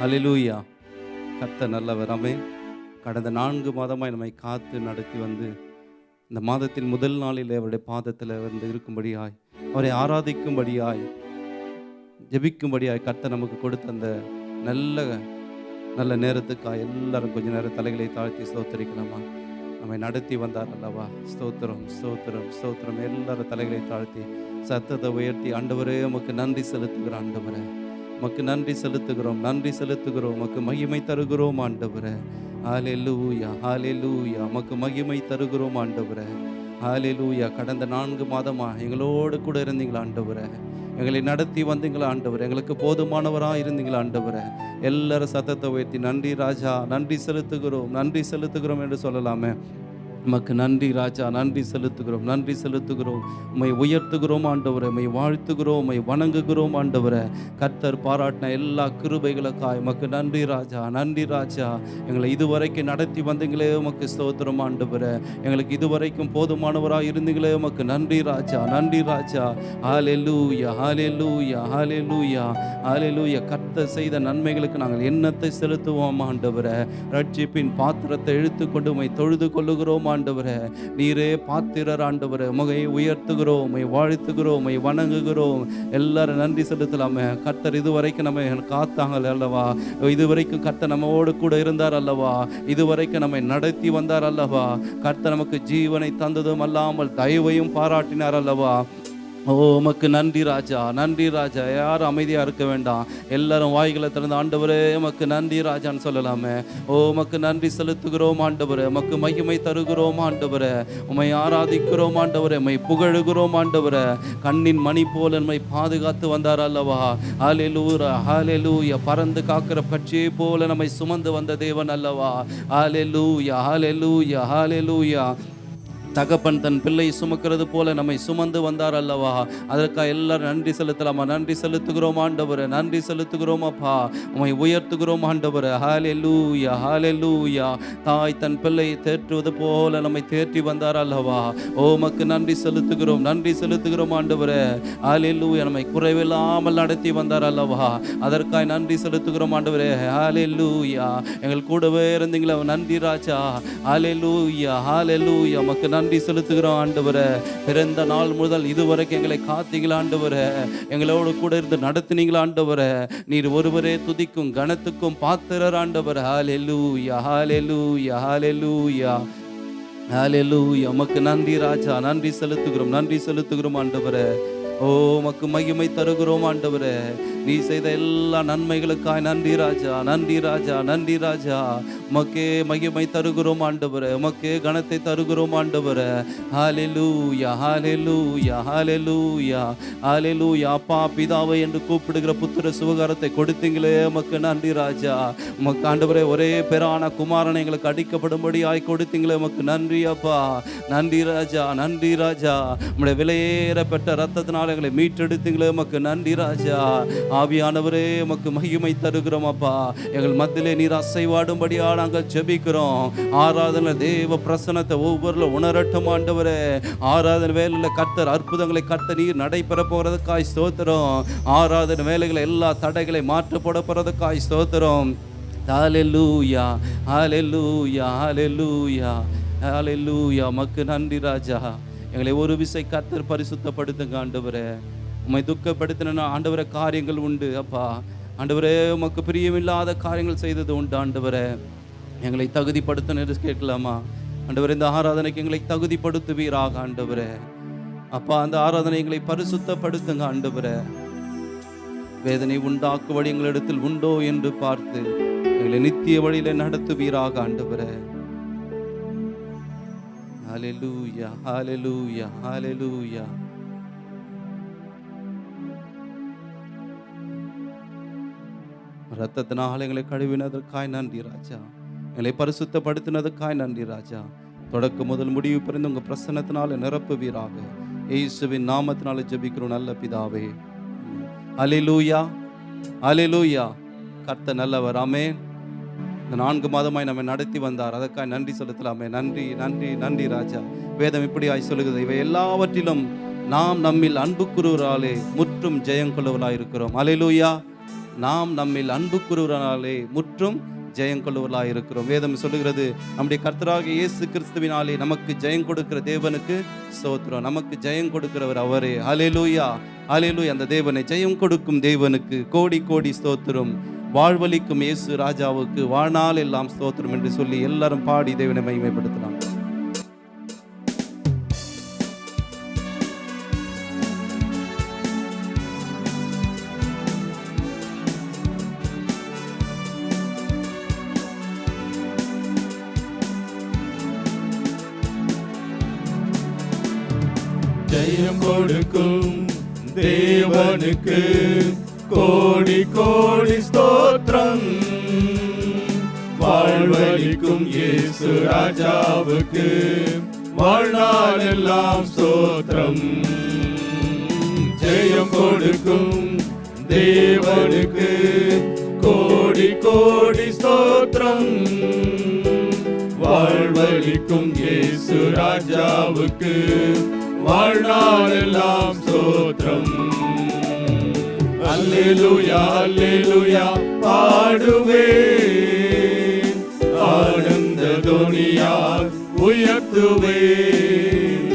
அல்லேலூயா. கர்த்தர் நல்லவர். ஆமென். கடந்த 4 மாதமாய் நம்மை காத்து நடத்தி வந்து இந்த மாதத்தின் முதல் நாளிலே அவருடைய பாதத்தில் வந்து இருக்கும்படியாய், அவரை ஆராதிக்கும்படியாய், ஜெபிக்கும்படியாய் கர்த்தர் நமக்கு கொடுத்த அந்த நல்ல நல்ல நேரத்துக்காக எல்லாரும் கொஞ்ச நேரம் தலைகளை தாழ்த்தி ஸ்தோத்திரிக்கலாமா? நம்மை நடத்தி வந்தார் அல்லவா? ஸ்தோத்திரம், ஸ்தோத்திரம், ஸ்தோத்திரம். எல்லாரும் தலைகளை தாழ்த்தி சத்தத்தை உயர்த்தி, ஆண்டவரே உமக்கு நன்றி செலுத்துகிற ஆண்டவரே, உமக்கு நன்றி செலுத்துகிறோம், நன்றி செலுத்துகிறோம், உமக்கு மகிமை தருகிறோம் ஆண்டவரே. ஹல்லேலூயா, ஹல்லேலூயா. உமக்கு மகிமை தருகிறோம் ஆண்டவரே. ஹல்லேலூயா. கடந்த 4 மாதமா எங்களோடு கூட இருந்தீங்களா ஆண்டவரே? எங்களை நடத்தி வந்தீங்களா ஆண்டவரே? எங்களுக்கு போதுமானவராக இருந்தீங்களா ஆண்டவரே? எல்லாரும் சத்தத்தை உயர்த்தி நன்றி ராஜா, நன்றி செலுத்துகிறோம், நன்றி செலுத்துகிறோம் என்று சொல்லலாமே. உமக்கு நன்றி ராஜா, நன்றி செலுத்துகிறோம், நன்றி செலுத்துகிறோம். உம்மை உயர்த்துகிறோம் ஆண்டவரே, உம்மை வாழ்த்துகிறோம், உம்மை வணங்குகிறோம் ஆண்டவரே. கர்த்தர் பாராட்டின எல்லா கிருபைகளுக்காய் உமக்கு நன்றி ராஜா, நன்றி ராஜா. எங்களை இதுவரைக்கும் நடத்தி வந்தீங்களே உமக்கு ஸ்தோத்திரம் ஆண்டவரே. எங்களுக்கு இதுவரைக்கும் போதுமானவராக இருந்தீங்களே உமக்கு நன்றி ராஜா, நன்றி ராஜா. ஹல்லேலூயா, ஹல்லேலூயா, ஹல்லேலூயா, ஹல்லேலூயா. கர்த்தர் செய்த நன்மைகளுக்கு நாங்கள் எண்ணத்தை செலுத்துவோம் ஆண்டவரே. ரட்சிப்பின் பாத்திரத்தை இழுத்துக்கொண்டு உம்மை தொழுது கொள்ளுகிறோம் ஆண்டவரே. நீரே பாத்திரர் ஆண்டவரே. உம்மை உயர்த்துகிறோம், உம்மை வாழ்த்துகிறோம், உம்மை வணங்குகிறோம். எல்லாரும் நன்றி செலுத்தலாமே. கர்த்தர் இதுவரைக்கும் நம்ம காத்தாங்க அல்லவா? இதுவரைக்கும் கர்த்தர் நம்மோடு கூட இருந்தார் அல்லவா? இதுவரைக்கும் நம்மை நடத்தி வந்தார் அல்லவா? கர்த்தர் நமக்கு ஜீவனை தந்ததும் அல்லாமல் தயவையும் பாராட்டினார் அல்லவா? ஓ உமக்கு நன்றி ராஜா, நன்றி ராஜா. யாரும் அமைதியாக இருக்க வேண்டாம், எல்லாரும் வாய்களை திறந்து ஆண்டவரே உமக்கு நன்றி ராஜான்னு சொல்லலாமே. ஓ உமக்கு நன்றி செலுத்துகிறோம் ஆண்டவரே, உமக்கு மகிமை தருகிறோம் ஆண்டவரே, உம்மை ஆராதிக்கிறோம் ஆண்டவரே, உம்மை புகழுகிறோம் ஆண்டவரே. கண்ணின் மணி போல நம்மை பாதுகாத்து வந்தார் அல்லவா? ஹல்லேலூயா, ஹல்லேலூயா. பறந்து காக்கிற பட்சியை போல நம்மை சுமந்து வந்த தேவன் அல்லவா? ஹல்லேலூயா, ஹல்லேலூயா, ஹல்லேலூயா. தகப்பன் தன் பிள்ளை சுமக்கிறது போல நம்மை சுமந்து வந்தார் அல்லவா? அதற்காக எல்லாரும் நன்றி செலுத்தலாமா? நன்றி செலுத்துகிறோம் ஆண்டவரே, நன்றி செலுத்துகிறோம் அப்பா. உம்மை உயர்த்துகிறோம் ஆண்டவரே. ஹல்லேலூயா, ஹல்லேலூயா. தாய் தன் பிள்ளையை தேற்றுவது போல நம்மை தேற்றி வந்தார் அல்லவா? ஓ உமக்கு நன்றி செலுத்துகிறோம், நன்றி செலுத்துகிறோம் ஆண்டவரே. ஹல்லேலூயா. நம்மை குறைவில்லாமல் நடத்தி வந்தார் அல்லவா? அதற்காக நன்றி செலுத்துகிறோம் ஆண்டவரே. ஹல்லேலூயா. எங்கள் கூடவே இருந்தீங்களா? நன்றி ராஜா. ஹல்லேலூயா, ஹல்லேலூயா. உமக்கு நன்றி செலுத்துகிறோம் ஆண்டவரே. பிறந்த நாள் முதல் இதுவரைக்கும் எங்களை காத்தீங்களா ஆண்டவரே? எங்களோடு கூட இருந்து நடத்தினீங்களா ஆண்டவரே? நீர் ஒருவரே துதிக்கும் கனத்துக்கும் பாத்திரர் ஆண்டவரே. ஹல்லேலூயா, ஹல்லேலூயா, ஹல்லேலூயா, ஹல்லேலூயா. உமக்கு நன்றி ராஜா, நன்றி செலுத்துகிறோம், நன்றி செலுத்துகிறோம் ஆண்டவரே. ஓ உமக்கு மகிமை தருகிறோம் ஆண்டவரே. நீ செய்த எல்லா நன்மைகளுக்காய் நன்றி ராஜா, நன்றி ராஜா, நன்றி ராஜா. உமக்கே மகிமை தருகிறோம் ஆண்டவரே, உமக்கே கனத்தை தருகிறோம் ஆண்டவரே. ஹல்லேலூயா, ஹல்லேலூயா, ஹல்லேலூயா, ஹல்லேலூயா. அப்பா பிதாவை என்று கூப்பிடுகிற புத்திர சுவிகாரத்தை கொடுத்தீங்களே உமக்கு நன்றி ராஜா. உமக்கு ஆண்டவரே ஒரே பேரான குமாரனை எங்களுக்கு அடிக்கப்படும்படி ஆய் கொடுத்தீங்களே உமக்கு நன்றி அப்பா, நன்றி ராஜா, நன்றி ராஜா. உம்முடைய விலையேறப்பட்ட ரத்தத்தினால் எங்களை மீட்டெடுத்தீங்களே உமக்கு நன்றி ராஜா. ஆவியானவரே உமக்கு மகிமை தருகிறோம் அப்பா. எங்கள் மத்தியிலே நீர் அசைவாடும்படியா நாங்கள் ஜெபிக்கிறோம். ஆராதனை தேவ பிரசன்னத்தை ஒவ்வொரு உணரட்டும் ஆண்டவரே. ஆராதனை வேலையில் கர்த்தர் அற்புதங்களை கர்த்தர் நீர் நடைபெற போகிறதுக்காய் ஸ்தோத்திரம். ஆராதனை வேலைகளை எல்லா தடைகளை மாற்றப்பட போகிறதுக்காய் ஸ்தோத்திரம். ஹல்லேலூயா, ஹல்லேலூயா, ஹல்லேலூயா, ஹல்லேலூயா. உமக்கு நன்றி ராஜா. எங்களை ஒரு விசை கர்த்தர் பரிசுத்தப்படுத்துங்க ஆண்டவரே. உம்மை துக்கப்படுத்தின ஆண்டவரே காரியங்கள் உண்டு அப்பா. ஆண்டவரே உமக்கு பிரியமில்லாத காரியங்கள் செய்தது உண்டு ஆண்டவரே. எங்களை தகுதிப்படுத்தினு கேட்கலாமா ஆண்டவரே? இந்த ஆராதனைக்கு எங்களை தகுதிப்படுத்துவீராக ஆண்டவரே. அப்பா அந்த ஆராதனை எங்களை பரிசுத்தப்படுத்துங்க ஆண்டவரே. வேதனை உண்டாக்கு வழி எங்களிடத்தில் உண்டோ என்று பார்த்து எங்களை நித்திய வழியில நடத்துவீராக ஆண்டவரே. ஹல்லேலூயா, ஹல்லேலூயா, ஹல்லேலூயா. ரத்தத்தினால் எங்களை கழுவினதற்காய் நன்றி ராஜா. எங்களை பரிசுத்தப்படுத்தினதற்காய் நன்றி ராஜா. தொடக்க முதல் முடிவு பிறந்து உங்க பிரசன்னத்தினால நிரப்புவீராக. இயேசுவின் நாமத்தினால ஜெபிக்கிறோம் நல்ல பிதாவே. ஹல்லேலூயா, ஹல்லேலூயா. கர்த்தர் நல்லவர். ஆமென். இந்த 4 மாதமாய் நம்மை நடத்தி வந்தார். அதற்காக நன்றி செலுத்தலாமே. நன்றி நன்றி நன்றி ராஜா. வேதம் இப்படியாய் சொல்லுகிறது, இவை எல்லாவற்றிலும் நாம் நம்மில் அன்பு கூறுவராலே முற்றும் ஜெயங்கொள்ளுவராய் இருக்கிறோம். அல்லேலூயா. நாம் நம்மில் அன்பு கூறுவராலே முற்றும் ஜெயங்கொள்ளுவராய் இருக்கிறோம். வேதம் சொல்லுகிறது, நம்முடைய கர்த்தராகிய இயேசு கிறிஸ்துவினாலே நமக்கு ஜெயம் கொடுக்கிற தேவனுக்கு ஸ்தோத்திரம். நமக்கு ஜெயம் கொடுக்கிறவர் அவரே. அல்லேலூயா அல்லேலூயா. அந்த தேவனை, ஜெயம் கொடுக்கும் தேவனுக்கு கோடி கோடி ஸ்தோத்திரம். வாழ்வளிக்கும் இயேசு ராஜாவுக்கு வாழ்நாள் எல்லாம் ஸ்தோத்திரம் என்று சொல்லி எல்லாரும் பாடி தேவனை மகிமைப்படுத்தலாம். ஜெயம் கொடுக்கும் தேவனுக்கு கோடி கோடி ஸ்தோத்திரம். வாழ்வளிக்கும் இயேசு ராஜாவுக்கு வாழ்நாளெல்லாம் ஸ்தோத்திரம். ஜெயம் கொடுக்கும் தேவனுக்கு கோடி கோடி ஸ்தோத்திரம். வாழ்வளிக்கும் இயேசு ராஜாவுக்கு வாழ்நாளெல்லாம் ஸ்தோத்திரம். அல்லேலூயா அல்லேலூயா பாடுவேன், ஆனந்த துணியால் உயர்த்துவேன்.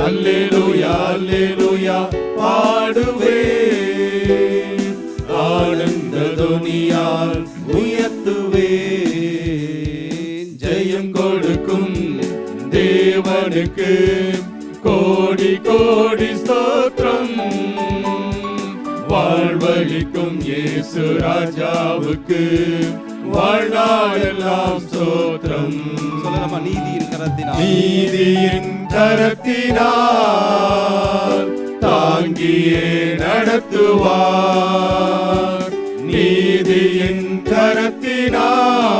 அல்லேலூயா அல்லேலூயா பாடுவேன், ஆனந்த துணியால் உயர்த்துவேன். ஜெயம் கொடுக்கும் தேவனுக்கு கோடி கோடி ஸ்தோத்திரம். வாழ்வளிக்கும் இயேசு ராஜாவுக்கு வாழ்நாளெல்லாம் ஸ்தோத்திரம். சொல்லலாமா? நீதியின் கரத்தினால், நீதியின் கரத்தினால் தாங்கியே நடத்துவார். நீதியின் கரத்தினால்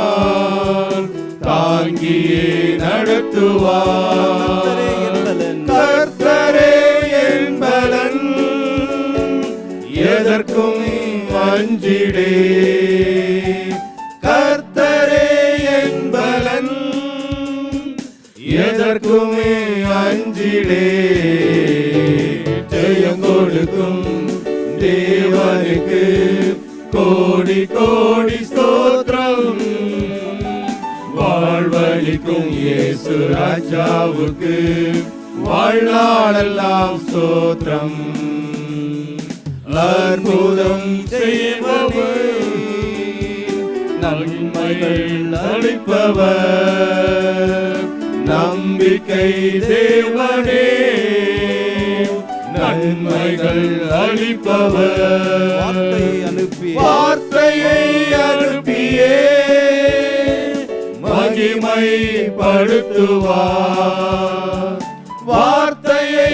தாங்கியே நடத்துவார். கர்த்தரே என் பலன், எதற்கும் அஞ்சிடே. கர்த்தரே என் பலன், எதற்குமே அஞ்சிடே. ஜெயம் கொடுக்கும் தேவனுக்கு கோடி கோடி ஸ்தோத்திரம். வாழ்வளிக்கும் இயேசு ராஜாவுக்கு வாழ்நாளெல்லாம் ஸ்தோத்திரம். அற்புதம் செய்பவர், நன்மைகள் அளிப்பவர், நம்பிக்கை தேவனே, நன்மைகள் அளிப்பவர். வார்த்தையை அனுப்பியே மகிமைப்படுத்துவார். வார்த்தையை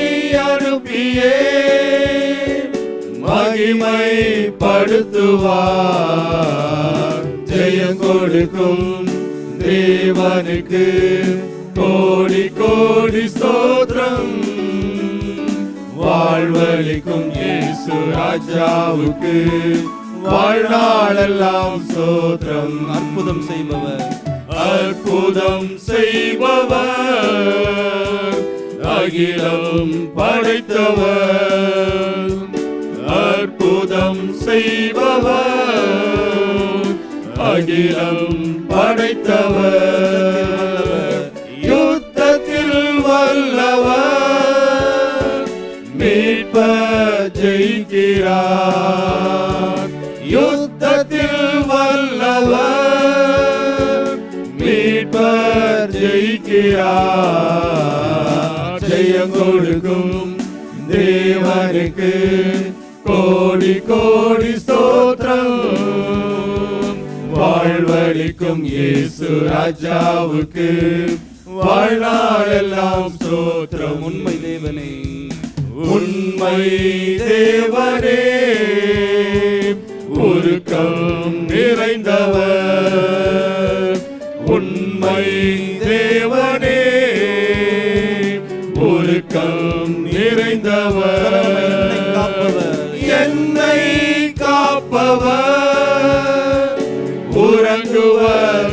அனுப்பியே மகிமைப்படுத்துவார். ஜெயம் கொடுக்கும் தேவனுக்கு கோடி கோடி ஸ்தோத்திரம். வாழ்வளிக்கும் இயேசு ராஜாவுக்கு வாழ்நாளெல்லாம் ஸ்தோத்திரம். அற்புதம் செய்பவர், அற்புதம் செய்பவர், அகிலம் படைத்தவர். அற்புதம் செய்பவர், அகிலம் படைத்தவர். யுத்தத்தில் வல்லவர், மீட்பர் ஜெயிக்கிறார். யுத்தத்தில் வல்லவர், மீட்பர் ஜெயிக்கிறார். ஜெயம் கொடுக்கும் தேவனுக்கு கோடி கோடி ஸ்தோத்திரம். வாழ்வளிக்கும் இயேசு ராஜாவுக்கு வாழ்நாளெல்லாம் ஸ்தோத்திரம். உண்மை தேவனே, உண்மை தேவனே, உருக்கம் நிறைந்தவர். உண்மை தேவனே, உருக்கம் நிறைந்தவர். என்னை காப்பவர், உறங்குவர்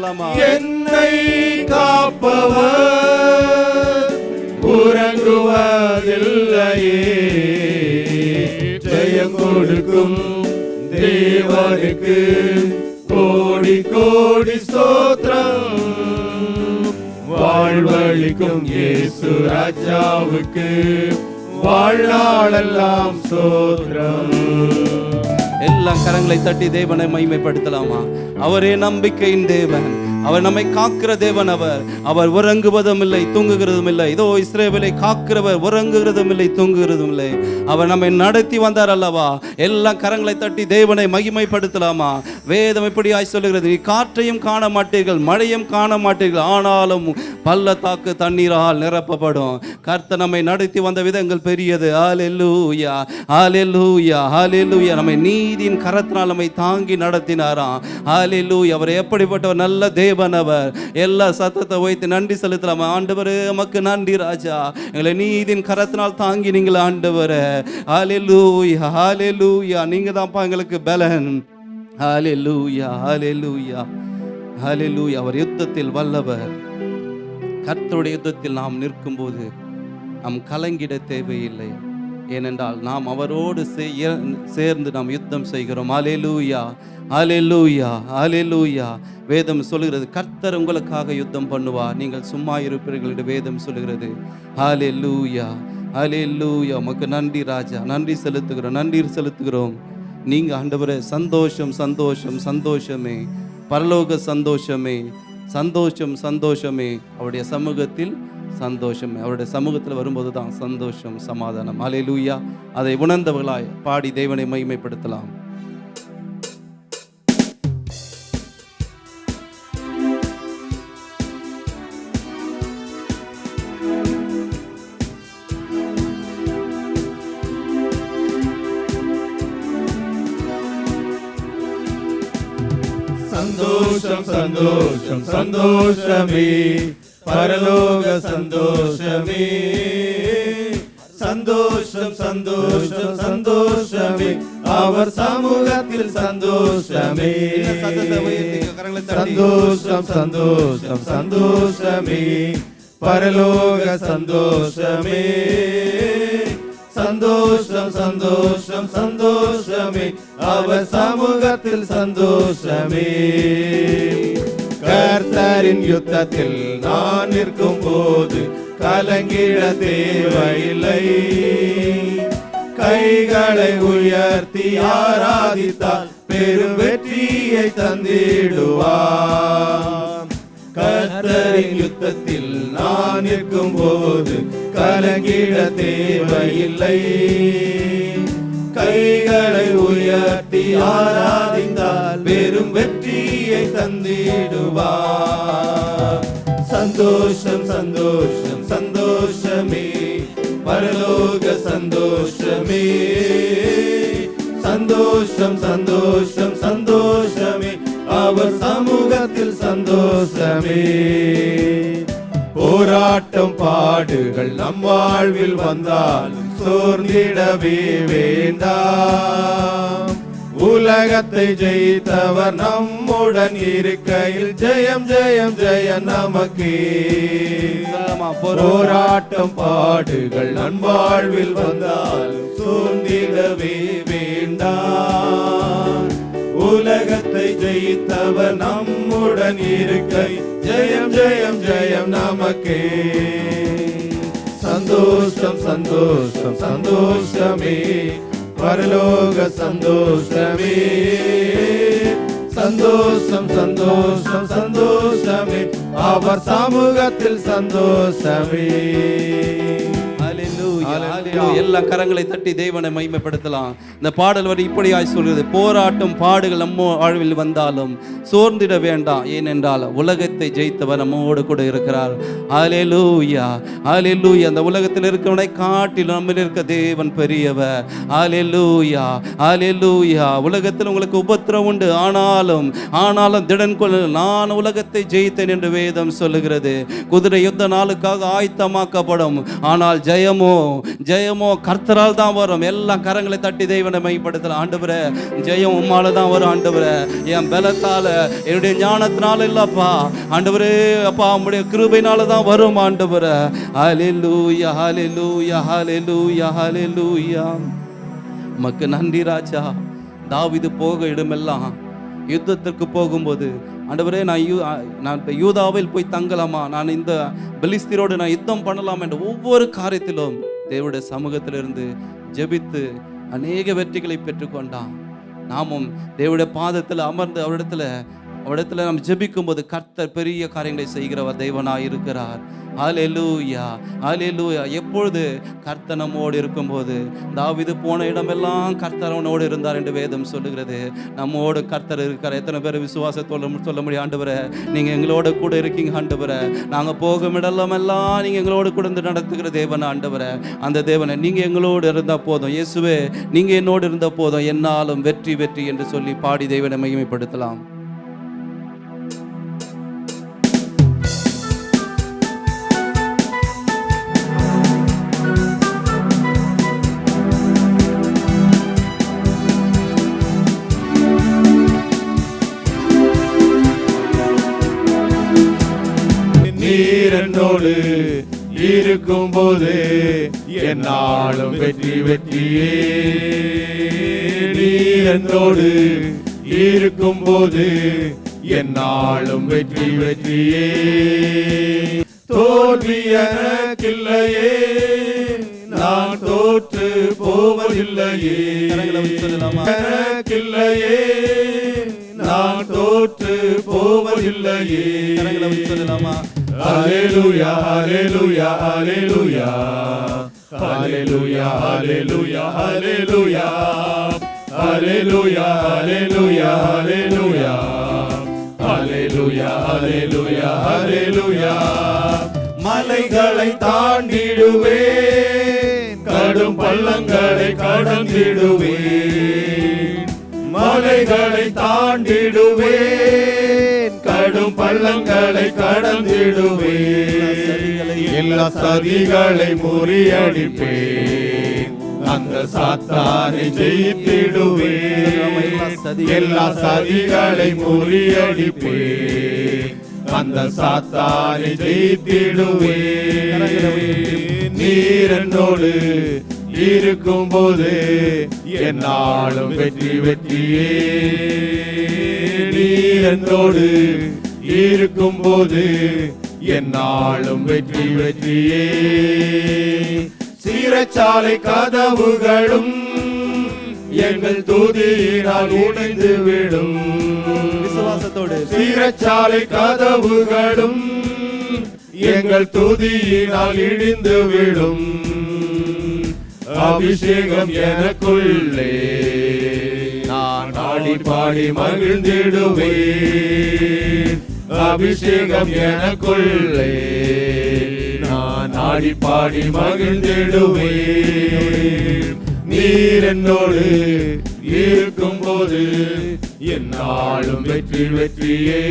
சொல்லலாமா? என்னை காப்பவர் உறங்குவதில்லையே, ஜெயம் கொடுக்கும் தேவனுக்கு கோடி கோடி ஸ்தோத்திரம். வாழ்வழிக்கும் இயேசு ராஜாவுக்கு வாழ்நாளெல்லாம் ஸ்தோத்திரம். எல்லாம் கரங்களை தட்டி தேவனை மகிமைப்படுத்தலாமா? அவரே நம்பிக்கையின் தேவன், அவர் நம்மை காக்கிற தேவன். அவர் உறங்குவதும் இல்லை, தூங்குகிறதும் இல்லை. இதோ இஸ்ரவேலை காக்கிறவர் உறங்குகிறதும் இல்லை, தூங்குகிறதும் இல்லை. அவர் நம்மை நடத்தி வந்தார் அல்லவா? எல்லாம் கரங்களை தட்டி தேவனை மகிமைப்படுத்தலாமா? வேதம் இப்படியாய் சொல்லுகிறது, நீ காற்றையும் காண மாட்டீர்கள், மழையும் காண மாட்டீர்கள், ஆனாலும் பள்ளத்தாக்கு தண்ணீரால் நிரப்பப்படும். கர்த்தர் நம்மை நடத்தி வந்த விதங்கள் பெரியது. ஹல்லேலூயா, ஹல்லேலூயா, ஹல்லேலூயா. நம்மை நீதியின் கரத்தினால் நம்மை தாங்கி நடத்தினாராம். ஹல்லேலூயா. அவர் எப்படிப்பட்ட ஒரு நல்ல தேவன். அவர் எல்லா சத்தத்தை வைத்து நன்றி செலுத்தலாம். ஆண்டவரே உமக்கு நன்றி ராஜா, எங்களை நீதியின் கரத்தினால் தாங்கி நீங்கள் ஆண்டவரே. ஹல்லேலூயா, ஹல்லேலூயா. நீங்க தான்ப்பா எங்களுக்கு பலன். ஹல்லேலூயா, ஹல்லேலூயா, ஹல்லேலூயா. அவர் யுத்தத்தில் வல்லவர். கர்த்தருடைய யுத்தத்தில் நாம் நிற்கும்போது நாம் கலங்கிட தேவையில்லை. ஏனென்றால் நாம் அவரோடு சேர்ந்து நாம் யுத்தம் செய்கிறோம். ஹல்லேலூயா, ஹல்லேலூயா, ஹல்லேலூயா. வேதம் சொல்லுகிறது, கர்த்தர் உங்களுக்காக யுத்தம் பண்ணுவார், நீங்கள் சும்மா இருப்பீர்கள் என்று வேதம் சொல்லுகிறது. ஹல்லேலூயா, ஹல்லேலூயா. உமக்கு நன்றி ராஜா, நன்றி செலுத்துகிறோம், நன்றி செலுத்துகிறோம். நீங்க ஆண்டவரே சந்தோஷம், சந்தோஷம், சந்தோஷமே, பரலோக சந்தோஷமே, சந்தோஷம், சந்தோஷமே. அவருடைய சமூகத்தில் சந்தோஷமே. அவருடைய சமூகத்தில் வரும்போது தான் சந்தோஷம், சமாதானம். ஹல்லேலூயா. அதை உணர்ந்தவர்களாய் பாடி தேவனை மகிமைப்படுத்தலாம். சந்தோஷம், சந்தோஷம், சந்தோஷமே, பரலோக சந்தோஷமே. சந்தோஷம், சந்தோஷம், சந்தோஷமே, அவர் சமூகத்தில் சந்தோஷமே. சந்தோஷம், சந்தோஷம், சந்தோஷமே, பரலோக சந்தோஷமே. சந்தோஷம், சந்தோஷம், சந்தோஷமே, அவர் சமூகத்தில் சந்தோஷமே. கர்த்தரின் யுத்தத்தில் நான் நிற்கும் போது கலங்கிட தேவையில்லை. கைகளை உயர்த்தி ஆராதித்தால் பெரும் வெற்றியை தந்திடுவார். கர்த்தரின் யுத்தத்தில் நான் நிற்கும் போது கலங்கிட தேவையில்லை. கைகளை உயர்த்தி ஆராதித்தால் பெரும் வெற்றியை தந்திடுவார். சந்தோஷம், சந்தோஷம், சந்தோஷமே, பரலோக சந்தோஷமே. சந்தோஷம், சந்தோஷம், சந்தோஷமே, அவர் சமூகத்தில் சந்தோஷமே. போராட்டம் பாடுகள் நம் வாழ்வில் வந்தாலும் சோர்ந்திடவே வேண்டாம். உலகத்தை ஜெயித்தவர் நம்முடன் இருக்கையில் ஜெயம், ஜெயம், ஜெயம் நமக்கே. போராட்டம் பாடுகள் நம் வாழ்வில் வந்தாலும் சோர்ந்திடவே வேண்டாம். உலகத்தை ஜெயித்தவர் நம்முடன் இருக்கை ஜெயம், ஜெயம், ஜெயம் நமக்கே. சந்தோஷம், சந்தோஷம், சந்தோஷமே, பரலோக சந்தோஷமே. சந்தோஷம், சந்தோஷம், சந்தோஷமே, அவர் சமூகத்தில் சந்தோஷமே. எல்லா கரங்களை தட்டி தேவனை மகிமைப்படுத்தலாம். இந்த பாடல் வரி இப்படியாய் சொல்கிறது, போராட்டம் பாடுகள் நம்ம வாழ்வில் வந்தாலும் சோர்ந்திட வேண்டாம், ஏனென்றால் உலகத்தை ஜெயித்தவர் நம்மோடு கூட இருக்கிறார். ஹல்லேலூயா, ஹல்லேலூயா. அந்த உலகத்தில் இருக்கிறவனை காட்டில் நம்மில் இருக்க தேவன் பெரியவர். ஹல்லேலூயா, ஹல்லேலூயா. உலகத்தில் உங்களுக்கு உபத்திரம் உண்டு, ஆனாலும் திடன் கொள்ள, நான் உலகத்தை ஜெயித்தேன் என்று வேதம் சொல்லுகிறது. குதிரை யுத்த நாளுக்காக ஆயத்தமாக்கப்படும், ஆனால் ஜெயமோ வரும். ஜெயமோ கர்த்தரால் தான் வரும். எல்லாம் கரங்களை தட்டி தேவனை மைப்படுத்தலாம். ஆண்டவரே, ஜெயம் உம்மால தான் வரும். ஆண்டவரே, என் பலத்தால என்னுடைய ஞானத்தினால இல்லப்பா ஆண்டவரே, அப்பா உம்முடைய கிருபையினால தான் வரும். ஆண்டவரே, ஹல்லேலூயா ஹல்லேலூயா ஹல்லேலூயா ஹல்லேலூயா. உமக்கு நன்றி ராஜா. தாவீது போக இடமெல்லாம் யுத்தத்திற்கு போகும்போது ஆண்டவரே, நான் யூதாவில் போய் தங்கலாமா, நான் இந்த பெலிஸ்தீரோடு நான் யுத்தம் பண்ணலாம் என்ற ஒவ்வொரு காரியத்திலும் தேவனுடைய சமூகத்திலிருந்து ஜெபித்து அநேக வெற்றிகளை பெற்றுக்கொண்டான். நாமும் தேவனுடைய பாதத்தில் அமர்ந்து அவரிடத்துல நாம் ஜெபிக்கும் போது கர்த்தர் பெரிய காரியங்களை செய்கிறவர் தெய்வனாய் இருக்கிறார். ஹல்லேலூயா ஹல்லேலூயா. எப்பொழுது கர்த்தர் நம்மோடு இருக்கும்போது, தாவீது போன இடமெல்லாம் கர்த்தர் அவனோடு இருந்தார் என்று வேதம் சொல்லுகிறது. நம்மோடு கர்த்தர் இருக்கிறார். எத்தனை பேர் விசுவாசத்தோடு சொல்ல முடியும், ஆண்டவரே நீங்க எங்களோட கூட இருக்கீங்க ஆண்டவரே, நாங்க போகும் இடமெல்லாம் நீங்க எங்களோடு கூட நடத்துகிற தேவன் ஆண்டவரே. அந்த தேவனை நீங்க எங்களோடு இருந்தா போதும், இயேசுவே நீங்க என்னோடு இருந்த போதும், என்னாலும் வெற்றி வெற்றி என்று சொல்லி பாடி தேவனை மகிமைப்படுத்தலாம். நீர் என்னோடு இருக்கும் போது என்னாலும் வெற்றி வெற்றியே. நீர் என்னோடு இருக்கும் போது என்னாலும் வெற்றி வெற்றியே. தோல்வி எனக்கில்லையே, நான் தோற்று போவதில்லையே. எனக்கில்லையே, நான் தோற்று போவதில்லையே. ஹல்லேலூயா ஹல்லேலூயா ஹல்லேலூயா ஹல்லேலூயா ஹல்லேலூயா ஹல்லேலூயா ஹல்லேலூயா ஹல்லேலூயா ஹல்லேலூயா ஹல்லேலூயா ஹல்லேலூயா ஹல்லேலூயா. மலைகளை தாண்டிடுவேன், கடும் பள்ளங்களை கடந்திடுவேன். மலைகளை தாண்டிடுவேன், கடும் பள்ளங்களை கடந்திடுவேன். எல்லா சதிகளை முறியடிப்பேன், அந்த சாத்தானை ஜெயித்திடுவேன். எல்லா சதிகளை முறியடிப்பேன், அந்த சாத்தானை ஜெயித்திடுவேன். நீர் என்னோடு இருக்கும் போது என்னாலும் வெற்றி வெற்றியே. நீர் என்னோடு இருக்கும் போது என்னாலும் வெற்றி வெற்றியே. சிறைச்சாலை கதவுகளும் எங்கள் துதியினால் உடைந்து விடும். விசுவாசத்தோடு சிறைச்சாலை கதவுகளும் எங்கள் துதியினால் இடிந்து விடும். அபிஷேகம் எனக்குள்ளே, நான் ஆடி பாடி மகிழ்ந்திடுவேன். அபிஷேகம் எனக்குள்ளே, நான் ஆடி பாடி மகிழ்ந்திடுவேன். நீர் என்னோடு இருக்கும் போது என்னாலும் வெற்றி வெற்றியே.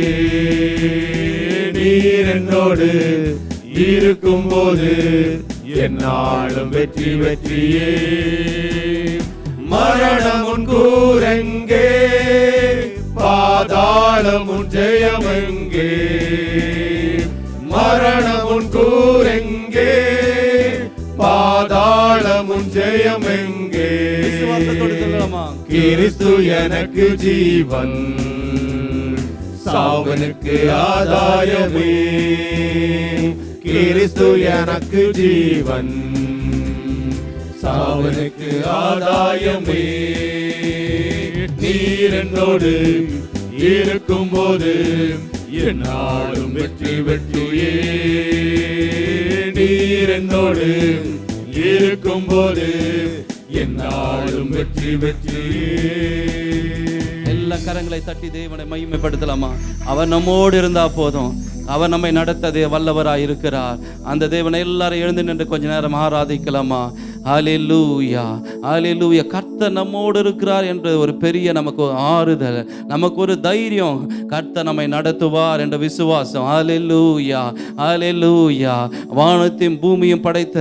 நீர் என்னோடு இருக்கும் போது என்னாலும் வெற்றி வெற்றியே. மரணம் உன் கூரெங்கே, பாதாளம் உன் ஜெயமெங்கே. மரணம் உன் கூரெங்கே, பாதாளம் உன் ஜெயமெங்கே. கிறிஸ்து எனக்கு ஜீவன், சாவனுக்கு ஆதாயமே. கிறிஸ்து எனக்கு ஜீவன், சாவனுக்கு ஆதாயமே. நீர் என்னோடு இருக்கும் போது என்னாலும் வெற்றி வெற்றியே. நீர் என்னோடு இருக்கும் போது என்னாலும் வெற்றி வெற்றியே. எல்லா கரங்களை தட்டி தேவனை மகிமைப்படுத்தலாமா? அவர் நம்மோடு இருந்தா போதும், அவர் நம்மை நடத்ததே வல்லவராய் இருக்கிறார். அந்த தேவனை எல்லாரும் எழுந்து நின்று கொஞ்ச நேரம் ஆராதிக்கலாமா? ஹல்லேலூயா ஹல்லேலூயா. கர்த்தர் நம்மோடு இருக்கிறார் என்ற ஒரு பெரிய நமக்கு ஒரு ஆறுதல், நமக்கு ஒரு தைரியம். கர்த்தர் நம்மை நடத்துவார் என்ற விசுவாசம். ஹல்லேலூயா, ஹல்லேலூயா. வானத்தையும் பூமியும் படைத்த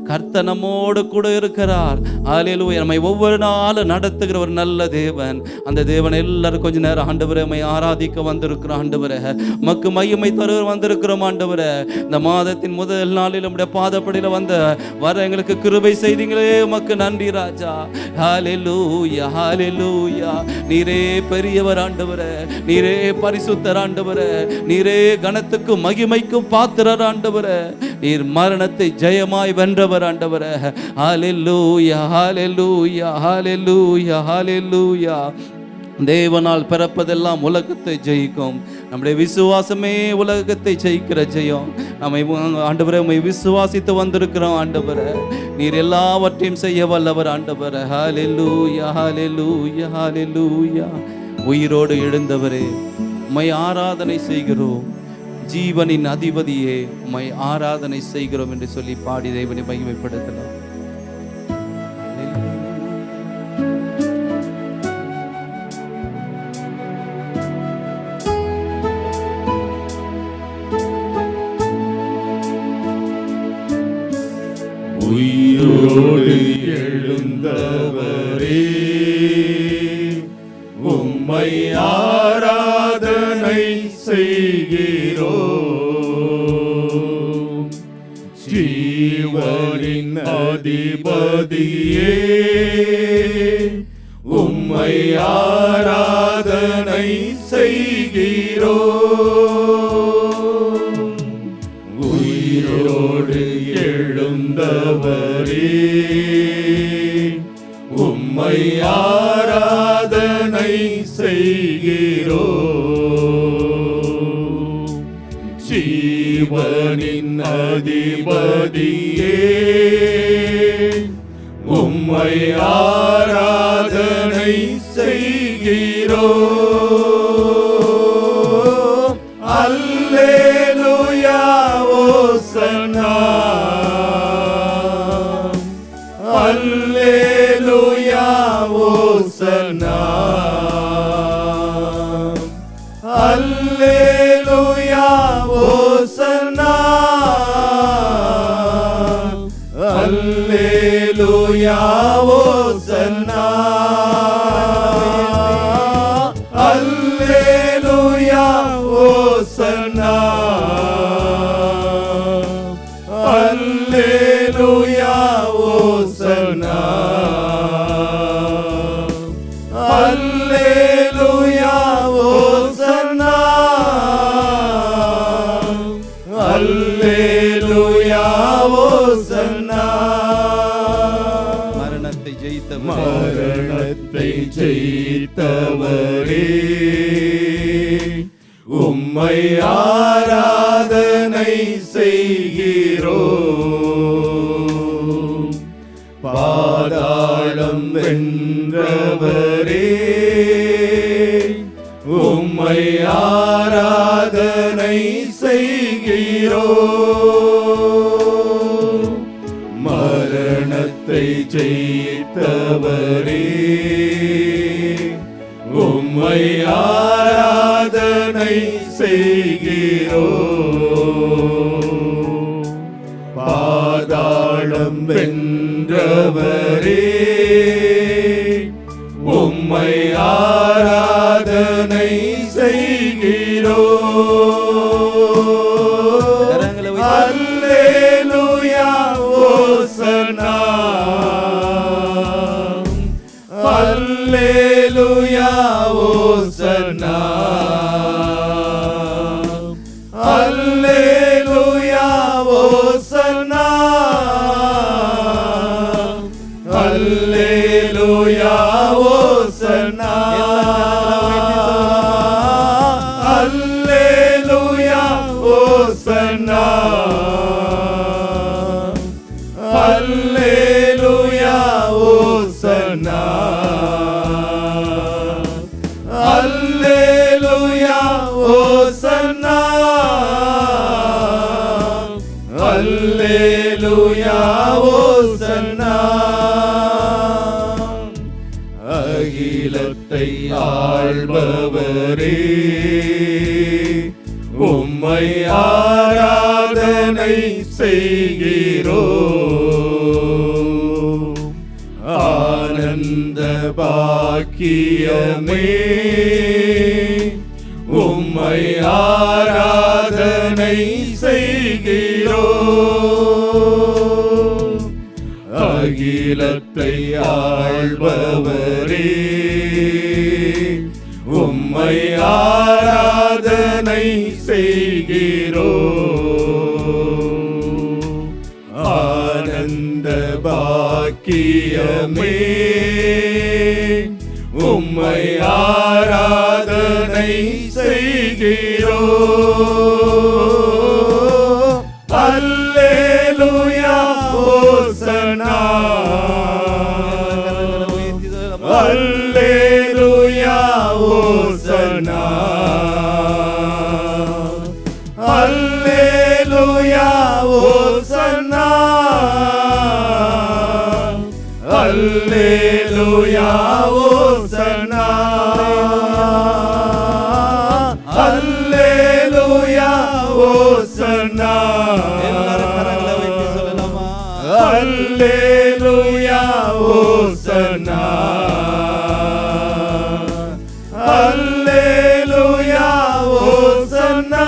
கர்த்தர் நம்மோடு கூட இருக்கிறார். ஹல்லேலூயா. நம்மை ஒவ்வொரு நாளும் நடத்துகிற ஒரு நல்ல தேவன். அந்த தேவன் எல்லாரும் கொஞ்ச நேரம் ஆண்டவரே நம்மை ஆராதிக்க வந்திருக்கிறோம். ஆண்டவரே மக்கு மையமை தருவ வந்திருக்கிறோம். ஆண்டவரே இந்த மாதத்தின் முதல் நாளில் நம்முடைய பாதப்படியில் வர எங்களுக்கு கிருபை செய்தீங்களே, உமக்கு நன்றி ராஜா. ஹல்லேலூயா, ஹல்லேலூயா. நீரே பெரியவர் ஆண்டவரே, நீரே பரிசுத்தர் ஆண்டவரே, நீரே கனத்துக்கும் மகிமைக்கும் பாத்திரர் ஆண்டவரே. நீர் மரணத்தை ஜெயமாய் வென்றவர் ஆண்டவரே. ஹல்லேலூயா, ஹல்லேலூயா, ஹல்லேலூயா, ஹல்லேலூயா. தேவனால் பிறப்பதெல்லாம் உலகத்தை ஜெயிக்கும். நம்முடைய விசுவாசமே உலகத்தை ஜெயிக்கிற ஜெயம். நம்மை ஆண்டவரே உம்மை விசுவாசித்து வந்திருக்கிறோம் ஆண்டவரே. நீர் எல்லாவற்றையும் செய்ய வல்லவர் ஆண்டவரே. ஹல்லேலூயா, ஹல்லேலூயா, ஹல்லேலூயா. உயிரோடு எழுந்தவரே உம்மை ஆராதனை செய்கிறோம். ஜீவனின் அதிபதியே உம்மை ஆராதனை செய்கிறோம் என்று சொல்லி பாடி தேவனை மகிமைப்படுத்தலாம். உயிரோடு எழுந்தவரே உம்மை ஆராதனை செய்கிறோம். ஜீவனின் அதிபதியே உம்மை ஆராதனை செய்கிறோம். உயிரோடு எழுந்தவரே உம்மை ஆராதனை செய்கிறோம். ஜீவனின் அதிபதியே உம்மை ஆராதனை செய்கிறோம். அல்லேலூயா ஓசன்னா, அல்லேலூயா ஓசன்னா, அல்லேலூயா ஓசன்னா, அல்லேலூயா ஓசன்னா, அல்லேலூயா ஓசன்னா, அல்லேலூயா ஓசன்னா, அல்லேலூயா ஓசன்னா, அல்லேலூயா ஓசன்னா. மரணத்தை ஜெயித்தவரே, மரணத்தை ஜெயித்தவரே உம்மை ஆராதனை செய்கிறோம். பாதாளம் வென்றவரே உம்மை ஆராதனை செய்கிறோம். மரணத்தை ஜெயித்தவரே உம்மை ஆராதனை செய்கிறோம். பாதாளம் வென்றவரே உம்மை ஆராதனை செய்கிறோம். அல்லேலூயா ஓசன்னா, அல்லேலூயா ஓசன்னா, அல்லேலூயா ஓசன்னா, அல்லேலூயா ஓசன்னா, அல்லேலூயா ஓசன்னா, அல்லேலூயா ஓசன்னா, அல்லேலூயா ஓசன்னா, அல்லேலூயா ஓசன்னா. ஆள்பவரே, உம்மை ஆராதனை செய்கிறோம். ஆனந்த பாக்கியமே, உம்மை ஆராதனை செய்கிறோம். அகிலத்தை ஆள்பவரே, உம்மை ஆராதனை செய்கிறோம். ஆனந்த பாக்கியமே, உம்மை ஆராதனை செய்கிறோம். அல்லேலூயா ஓசன்னா, அல்லேலூயா ஓசன்னா, அல்லேலூயா ஓசன்னா, அல்லேலூயா ஓசன்னா, அல்லேலூயா ஓசன்னா. அல்லேலூயா ஓசன்னா, அல்லேலூயா ஓசன்னா,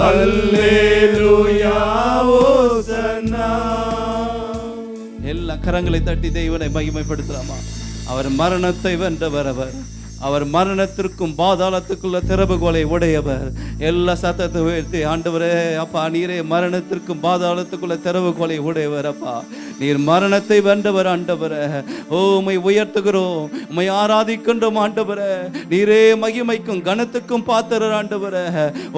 அல்லேலூயா ஓசன்னா. எல்லா கரங்களை தட்டி தேவனை மகிமைப்படுத்தலாமா? அவர் மரணத்தை வென்றவர். அவர் மரணத்திற்கும் பாதாளத்துக்குள்ள திறவுகோலை உடையவர். எல்லா சத்தத்தை உயர்த்தி, ஆண்டவரே அப்பா, நீரே மரணத்திற்கும் பாதாளத்துக்குள்ள திறவுகோலை உடையவர். அப்பா, நீர் மரணத்தை வென்றவர். ஆண்டவரே, ஓ உம்மை உயர்த்துகிறோம், உம்மை ஆராதிக்கின்றோம். ஆண்டவரே, நீரே மகிமைக்கும் கனத்துக்கும் பாத்திரர். ஆண்டவரே,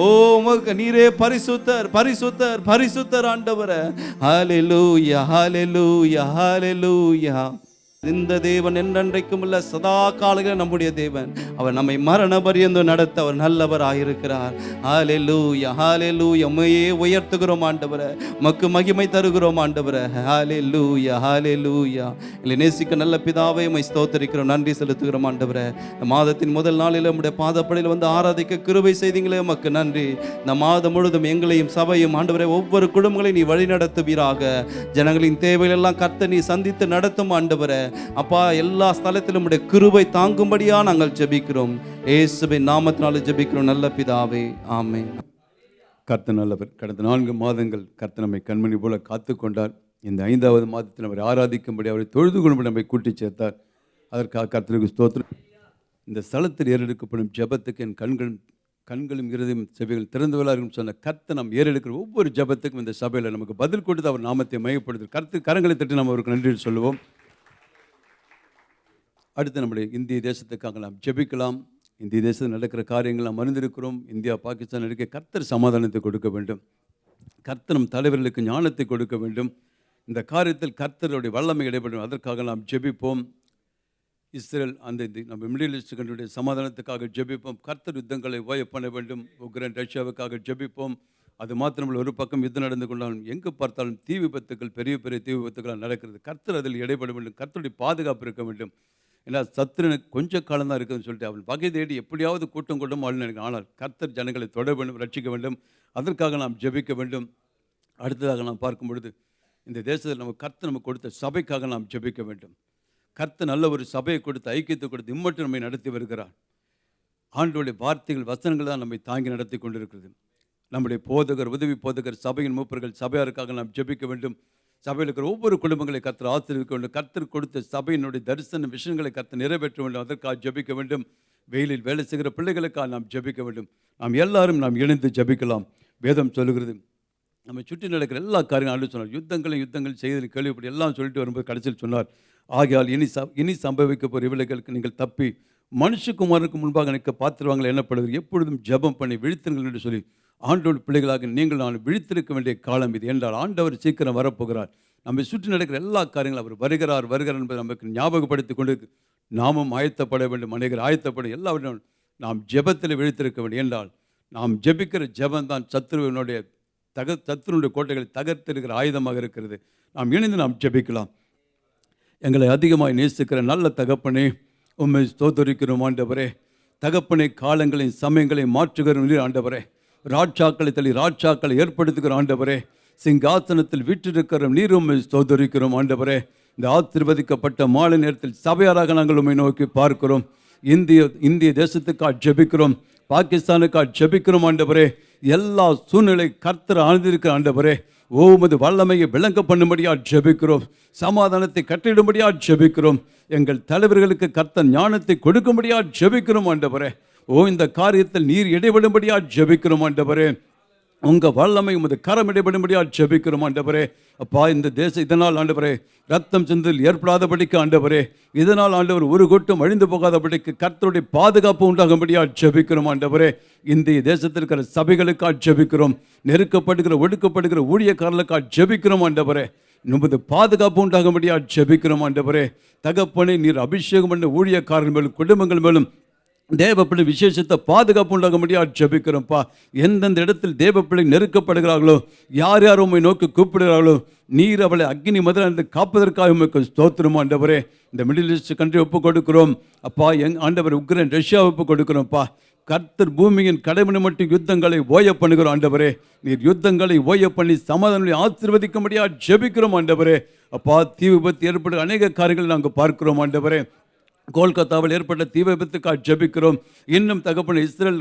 ஓ உமக்கு நீரே பரிசுத்தர், பரிசுத்தர், பரிசுத்தர். ஆண்டவரே, ஹல்லேலூயா, ஹல்லேலூயா, ஹல்லேலூயா. இந்த தேவன் என்றென்றைக்கும் உள்ள சதா காலங்களில் நம்முடைய தேவன். அவர் நம்மை மரண பரியந்தம் நடத்த அவர் நல்லவர் ஆயிருக்கிறார். ஹல்லேலூயா, ஹல்லேலூயா. உம்மையே உயர்த்துகிறோம் ஆண்டவரே, உமக்கு மகிமை தருகிறோம் ஆண்டவரே. ஹல்லேலூயா, ஹல்லேலூயா. இல்லை நேசிக்க நல்ல பிதாவை உம்மை ஸ்தோத்திரிக்கிறோம், நன்றி செலுத்துகிறோம் ஆண்டவரே. இந்த மாதத்தின் முதல் நாளில் நம்முடைய பாதப்படியில் வந்து ஆராதிக்க கிருபை செய்தீங்களே, உமக்கு நன்றி. இந்த மாதம் முழுதும் எங்களையும் சபையும் ஆண்டவரே, ஒவ்வொரு குடும்பங்களையும் நீ வழி நடத்துவீராக. ஜனங்களின் தேவைகள் எல்லாம் கர்த்தர் நீ சந்தித்து நடத்தும் ஆண்டவரே. அப்பா, எல்லா ஸ்தலத்திலும் உடைய கிருபை தாங்கும்படியா நாங்கள் ஜெபிக்கிறோம். இயேசுவின் நாமத்தினால ஜெபிக்கிறோம் நல்ல பிதாவே, ஆமென். கர்த்தர் நல்லவர். கடந்த 4 மாதங்கள் கர்த்தர் நம்மை கண்மணி போல காத்து கொண்டார். இந்த 5வது மாதத்தில் அவரை ஆராதிக்கும்படி, அவரை தொழுது கொள்ளும்படி நம்மை கூட்டி சேர்த்தார். அதற்காக கர்த்தருக்கு ஸ்தோத்திரம். இந்த ஸ்தலத்தில் ஏறெடுக்கப்படும் ஜெபத்துக்கு என் கண்களும் இருதயம் செவிகள் திறந்தவர்களாக இருக்கும் சொன்ன கர்த்தர் நாம் ஏறெடுக்கிற ஒவ்வொரு ஜெபத்துக்கும் இந்த சபையில் நமக்கு பதில் கொடுத்து அவர் நாமத்தை மையப்படுத்து கர்த்தர் கரங்களை தட்டி நாம் அவருக்கு நன்றி சொல்லுவோம். அடுத்து நம்முடைய இந்திய தேசத்துக்காக நாம் ஜெபிக்கலாம். இந்திய தேசத்தில் நடக்கிற காரியங்கள் நாம் அறிந்திருக்கிறோம். இந்தியா பாகிஸ்தான் இருக்க கர்த்தர் சமாதானத்தை கொடுக்க வேண்டும். கர்த்தர் நம் தலைவர்களுக்கு ஞானத்தை கொடுக்க வேண்டும். இந்த காரியத்தில் கர்த்தருடைய வல்லமை இடைப்படும். அதற்காக நாம் ஜெபிப்போம். இஸ்ரேல் அந்த நம்ம மிடில் ஈஸ்ட் கண்ட்ரியுடைய சமாதானத்துக்காக ஜெபிப்போம். கர்த்தர் யுத்தங்களை ஓய பண்ண வேண்டும். உக்ரைன் ரஷ்யாவுக்காக ஜெபிப்போம். அது மாத்திரமல்ல, ஒரு பக்கம் யுத்தம் நடந்து கொண்டாலும் எங்கு பார்த்தாலும் தீ விபத்துக்கள், பெரிய பெரிய தீ விபத்துக்களாக நடக்கிறது. கர்த்தர் அதில் இடைப்பட வேண்டும். கர்த்தருடைய பாதுகாப்பு இருக்க வேண்டும். ஏன்னா சத்துருனுக்கு கொஞ்சம் காலம் தான் இருக்குதுன்னு சொல்லிட்டு அவன் வகை தேடி எப்படியாவது கூட்டம் கூட்டம் ஆளுநர் நினைக்கிறேன். ஆனால் கர்த்தர் ஜனங்களை தொட வேண்டும், ரட்சிக்க வேண்டும். அதற்காக நாம் ஜெபிக்க வேண்டும். அடுத்ததாக நாம் பார்க்கும் பொழுது இந்த தேசத்தில் நம்ம கர்த்தர் நமக்கு கொடுத்த சபைக்காக நாம் ஜெபிக்க வேண்டும். கர்த்தர் நல்ல ஒரு சபையை கொடுத்து, ஐக்கியத்தை கொடுத்து இம்மட்டும் நம்மை நடத்தி வருகிறார். ஆண்டவருடைய வார்த்தைகள், வசனங்கள் தான் நம்மை தாங்கி நடத்தி கொண்டிருக்கிறது. நம்முடைய போதகர், உதவி போதகர், சபையின் மூப்பர்கள், சபையாருக்காக நாம் ஜெபிக்க வேண்டும். சபையில் இருக்கிற ஒவ்வொரு குடும்பங்களை கர்த்தர் ஆசீர்வதிக்க வேண்டும். கர்த்தர் கொடுத்த சபையினுடைய தரிசன விஷயங்களை கர்த்தர் நிறைவேற்ற வேண்டும். அதற்காக ஜெபிக்க வேண்டும். வெயிலில் வேலை செய்கிற பிள்ளைகளுக்காக நாம் ஜெபிக்க வேண்டும். நாம் எல்லாரும் நாம் இணைந்து ஜெபிக்கலாம். வேதம் சொல்லுகிறது, நம்ம சுற்றி நடக்கிற எல்லா காரியங்களும் ஆண்டு சொன்னார். யுத்தங்கள் செய்து கேள்விப்படி எல்லாம் சொல்லிட்டு வரும்போது கடைசியில் சொன்னார், ஆகையால் இனி சம்பவிக்க போகிற இவர்களுக்கு நீங்கள் தப்பி மனுஷகுமாரனுக்கு முன்பாக நிற்க பாத்திரவாங்கள் எண்ணப்படுவது எப்பொழுதும் ஜெபம் பண்ணி விழித்திருங்கள் என்று சொல்லி, ஆண்டோடு பிள்ளைகளாக நீங்கள் நான் விழித்திருக்க வேண்டிய காலம் இது என்றால் ஆண்டவர் சீக்கிரம் வரப்போகிறார். நம்மை சுற்றி நடக்கிற எல்லா காரியங்களும் அவர் வருகிறார் என்பதை நமக்கு ஞாபகப்படுத்தி கொண்டு நாமும் ஆயத்தப்பட வேண்டும். அநேகர் ஆயத்தப்பட எல்லாவற்றும் நாம் ஜெபத்தில் விழித்திருக்க வேண்டும். என்றால் நாம் ஜெபிக்கிற ஜெபந்தான் சத்துருவினுடைய கோட்டைகளை தகர்த்திருக்கிற ஆயுதமாக இருக்கிறது. நாம் இணைந்து நாம் ஜெபிக்கலாம். எங்களை அதிகமாக நேசிக்கிற நல்ல தகப்பனே, உம்மை ஸ்தோத்தரிக்கிறோம் ஆண்டவரே. தகப்பனை காலங்களையும் சமயங்களையும் மாற்றுகிற நீர் ஆண்டவரே. ராட்சாக்களை தள்ளி ராட்சாக்களை ஏற்படுத்துகிற ஆண்டவரே. சிங்காசனத்தில் வீற்றிருக்கிற நீர் உம்மை ஸ்தோத்தரிக்கிறோம் ஆண்டவரே. இந்த ஆசீர்வதிக்கப்பட்ட மாலை நேரத்தில் சபையாராக நாங்கள் உம்மை நோக்கி பார்க்கிறோம். இந்திய தேசத்துக்காக ஜெபிக்கிறோம், பாகிஸ்தானுக்காக ஜெபிக்கிறோம் ஆண்டவரே. எல்லா சூழ்நிலை கர்த்தர் ஆழ்ந்திருக்கிற ஆண்டவரே. உமது வல்லமையை விளங்க பண்ணும்படியா ஜெபிக்கிறோம். சமாதானத்தை கட்டிடும்படியா ஜெபிக்கிறோம். எங்கள் தலைவர்களுக்கு கர்த்தர் ஞானத்தை கொடுக்கும்படியா ஜெபிக்கிறோம் ஆண்டவரே. இந்த காரியத்தில் நீர் இடைபடும்படியா ஜெபிக்கிறோம் ஆண்டவரே. உங்கள் வல்லமை உமது கரம் இடைபடும்படியா ஜெபிக்கிறோம் ஆண்டவரே. அப்பா, இந்த தேசம் இதனால் ஆண்டவரே ரத்தம் சிந்தல் ஏற்படாதபடிக்கு ஆண்டவரே, இதனால் ஆண்டவர் ஒரு கூட்டம் அழிந்து போகாதபடிக்கு கர்த்தருடைய பாதுகாப்பு உண்டாகும்படியா ஜெபிக்கிறோம் ஆண்டவரே. இந்திய தேசத்தில் இருக்கிற சபைகளுக்காக ஜெபிக்கிறோம். நெருக்கப்படுகிற ஒடுக்கப்படுகிற ஊழியக்காரர்களுக்காக ஜெபிக்கிறோம் ஆண்டவரே. நமது பாதுகாப்பு உண்டாகும்படியா ஜெபிக்கிறோம் ஆண்டவரே. தகப்பனை நீர் அபிஷேகம் பண்ண ஊழியக்காரர்கள் மேலும் குடும்பங்கள் மேலும் தேவப்பிள்ளை விசேஷத்தை பாதுகாப்பு உண்டாகும்படியா ஜெபிக்கிறோம்ப்பா. எந்தெந்த இடத்தில் தேவப்பிள்ளை நெருக்கப்படுகிறார்களோ, யார் யார் உண்மை நோக்கி கூப்பிடுகிறார்களோ, நீர் அவளை அக்னி முதலிருந்து காப்பதற்காக உண்மைக்கு ஸ்தோத்திரம் ஆண்டவரே. இந்த மிடில் ஈஸ்ட் கண்ட்ரி ஒப்பு கொடுக்கிறோம் அப்பா. ஆண்டவர் உக்ரைன் ரஷ்யா ஒப்பு கொடுக்கிறோம்ப்பா. கர்த்தர் பூமியின் கடைமணி மட்டும் யுத்தங்களை ஓய பண்ணுகிறோம் ஆண்டவரே. நீர் யுத்தங்களை ஓய பண்ணி சமாதானங்களை ஆசீர்வதிக்கும்படியா ஜெபிக்கிறோம் ஆண்டவரே. அப்பா, தீ விபத்து ஏற்படுகிற அநேக காரியங்களை நாங்கள் பார்க்கிறோம் ஆண்டவரே. கோல்கத்தாவில் ஏற்பட்ட தீ விபத்துக்காக ஜெபிக்கிறோம். இன்னும் தகப்பன இஸ்ரேல்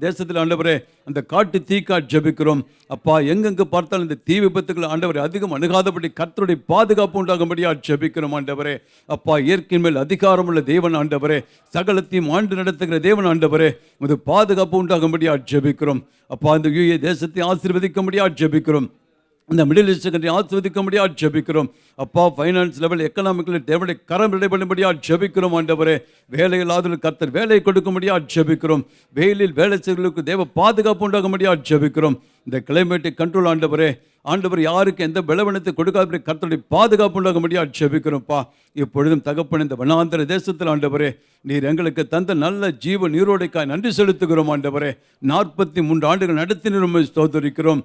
தேசத்தில் ஆண்டவரே அந்த காட்டு தீக்காக ஜெபிக்கிறோம். அப்பா, எங்கெங்கு பார்த்தாலும் இந்த தீ விபத்துக்கள் ஆண்டவரே அதிகம் அணுகாதபடி கர்த்தருடைய பாதுகாப்பு உண்டாகும்படியா ஜெபிக்கிறோம் ஆண்டவரே. அப்பா, இயற்கையின் மேல் அதிகாரம் உள்ள தேவன் ஆண்டவரே, சகலத்தையும் ஆண்டு நடத்துகிற தேவன் ஆண்டவரே, இது பாதுகாப்பு உண்டாகும்படியா ஜெபிக்கிறோம். அப்பா, இந்த யூஏ தேசத்தை ஆசீர்வதிக்கும்படியா ஜெபிக்கிறோம். இந்த மிடில் ஈஸ்ட் கண்ட்ரி ஆசீர்வதிக்கும்படியா ஜெபிக்கிறோம். அப்பா, ஃபைனான்ஸ் லெவல் எக்கனாமிக்கில் தேவனுடைய கரம் இடைபடும்படியா ஜெபிக்கிறோம் ஆண்டவரே. வேலையில்லாத கர்த்தர் வேலை கொடுக்கும்படியா ஜெபிக்கிறோம். வெயிலில் வேலை செய்வர்களுக்கு தேவ பாதுகாப்பு உண்டாகும்படியா ஜெபிக்கிறோம். இந்த கிளைமேட்டை கண்ட்ரோல் ஆண்டவரே, ஆண்டவர் யாருக்கு எந்த பலவீனத்தை கொடுக்காத கர்த்தருடைய பாதுகாப்பு உண்டாகும்படியா ஜெபிக்கிறோம்ப்பா. இப்பொழுதும் தகப்பன் இந்த வனாந்தர தேசத்தில் ஆண்டவரே நீர் எங்களுக்கு தந்த நல்ல ஜீவ நீரோடைக்காய் நன்றி செலுத்துகிறோம் ஆண்டவரே. 43 ஆண்டுகள் நடத்தினரும் ஸ்தோத்திரிக்கிறோம்.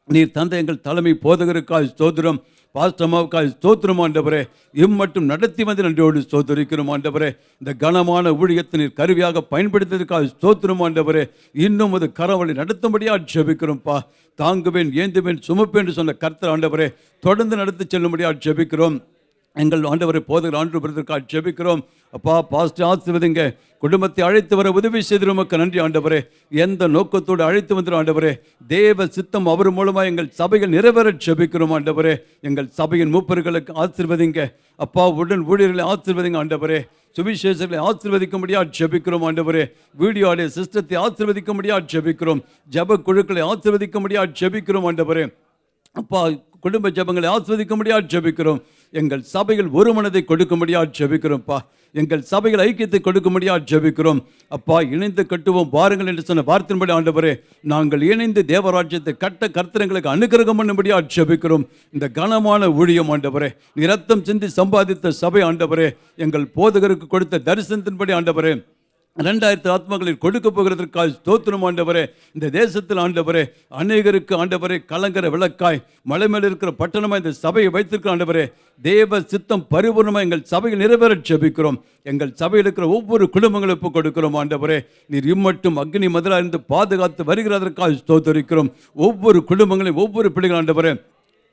நீர் தந்த எங்கள் தலைமை போதகருக்காய் ஸ்தோத்திரம், பாஸ்டமாவுக்காய் ஸ்தோத்திரம் ஆண்டவரே. இம்மட்டும் நடத்தி வந்து நன்றியோடு ஸ்தோத்திரிக்கிறோம் ஆண்டவரே. இந்த கனமான ஊழியத்தை நீர் கருவியாக பயன்படுத்தியதற்காக ஸ்தோத்திரம் ஆண்டவரே. இன்னும் அது கரவழி நடத்தும்படியா ஜெபிக்கிறோம்ப்பா. தாங்குவேன், ஏந்துவேன், சுமப்பேன் என்று சொன்ன கர்த்தர் ஆண்டவரே தொடர்ந்து நடத்தி செல்லும்படியா ஜெபிக்கிறோம். எங்கள் ஆண்டவரை போதகர் ஆண்டு பெறுவதற்காக ஜெபிக்கிறோம். அப்பா, பாஸ்ட் ஆசீர்வதிங்க, குடும்பத்தை அழைத்து வர உதவி செய்து உமக்கு நன்றி ஆண்டவரே. எந்த நோக்கத்தோடு அழைத்து வந்துடும் ஆண்டவரே, தேவ சித்தம் அவர் மூலமாக எங்கள் சபைகள் நிறைவேற ஜெபிக்கிறோம் ஆண்டவரே. எங்கள் சபையின் மூப்பர்களுக்கு ஆசீர்வதிங்க அப்பா. உடன் ஊழியர்களை ஆசீர்வதிங்க ஆண்டவரே. சுவிசேஷர்களை ஆசீர்வதிக்கும்படியா ஜெபிக்கிறோம் ஆண்டவரே. வீடியோ ஆடியோ சிஸ்டத்தை ஆசீர்வதிக்கும்படியா ஜெபிக்கிறோம். ஜெப குழுக்களை ஆசீர்வதிக்கும்படியா ஜெபிக்கிறோம் ஆண்டவரே. அப்பா, குடும்ப ஜெபங்களை ஆஸ்வதிக்கும்படியா ஜெபிக்கிறோம். எங்கள் சபைகள் ஒரு மனதை கொடுக்கும்படியா ஜெபிக்கிறோம்ப்பா. எங்கள் சபைகள் ஐக்கியத்தை கொடுக்கும்படியா ஜெபிக்கிறோம். அப்பா, இணைந்து கட்டுவோம் வாருங்கள் என்று சொன்ன வார்த்தையின்படி ஆண்டவரே நாங்கள் இணைந்து தேவராஜ்யத்தை கட்ட கர்த்தர்களுக்கு அனுகிரகம் பண்ணும்படியா ஜெபிக்கிறோம். இந்த கனமான ஊழியம் ஆண்டவரே, நீ ரத்தம் சிந்தி சம்பாதித்த சபை ஆண்டவரே, எங்கள் போதகருக்கு கொடுத்த தரிசனத்தின்படி ஆண்டவரே 2000 ஆத்மாக்களில் கொடுக்க போகிறதற்காக ஸ்தோத்திரம் ஆண்டவரே. இந்த தேசத்தில் ஆண்டவரே அநேகருக்கு ஆண்டவரே கலங்கர விளக்காய் மலை மேல் இருக்கிற பட்டணமாக இந்த சபையை வைத்திருக்கிற ஆண்டவரே, தேவ சித்தம் பரிபூர்ணமாக எங்கள் சபையில் நிறைவேற ஜெபிக்கிறோம். எங்கள் சபையில் இருக்கிற ஒவ்வொரு குடும்பங்களும் ஒப்புக் கொடுக்கிறோம் ஆண்டவரே. நீர் இம்மட்டும் அக்னி முதலாக இருந்து பாதுகாத்து வருகிறதற்காக ஸ்தோத்திரிக்கிறோம். ஒவ்வொரு குடும்பங்களையும் ஒவ்வொரு பிள்ளைகள் ஆண்டவரே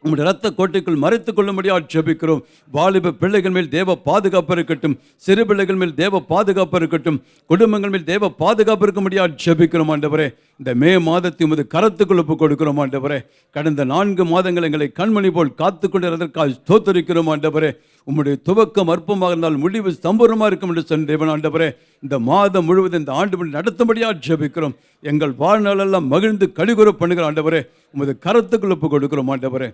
உங்களுடைய ரத்த கோட்டைக்குள் மறைத்துக் கொள்ளும்படியாக ஜெபிக்கிறோம். வாலிப பிள்ளைகள் மேல் தேவ பாதுகாப்பு இருக்கட்டும், சிறு பிள்ளைகள் மேல் தேவ பாதுகாப்பு இருக்கட்டும், குடும்பங்கள் மேல் தேவ பாதுகாப்பு இருக்கும்படியாக ஜெபிக்கிறோம் ஆண்டவரே. இந்த மே மாதத்தை உமது கரத்துக்குள் ஒப்புக் கொடுக்கிறோம் ஆண்டவரே. கடந்த 4 மாதங்கள் எங்களை கண்மணி போல் காத்து கொண்டிருந்ததற்காக ஸ்தோத்திரிக்கிறோம் ஆண்டவரே. உம்முடைய துவக்கம் அற்பமாக இருந்தால் முடிவு சம்பூர்ணமாக இருக்கும் என்று சொன்ன தேவன் ஆண்டவரே, இந்த மாதம் முழுவதும் இந்த ஆண்டு நடத்தும்படியாக ஜெபிக்கிறோம். எங்கள் வாழ்நாளெல்லாம் மகிழ்ந்து கழிகுற பண்ணுகிற ஆண்டவரே, உமது கரத்துக்குள் ஒப்புக் கொடுக்கிறோம் ஆண்டவரே.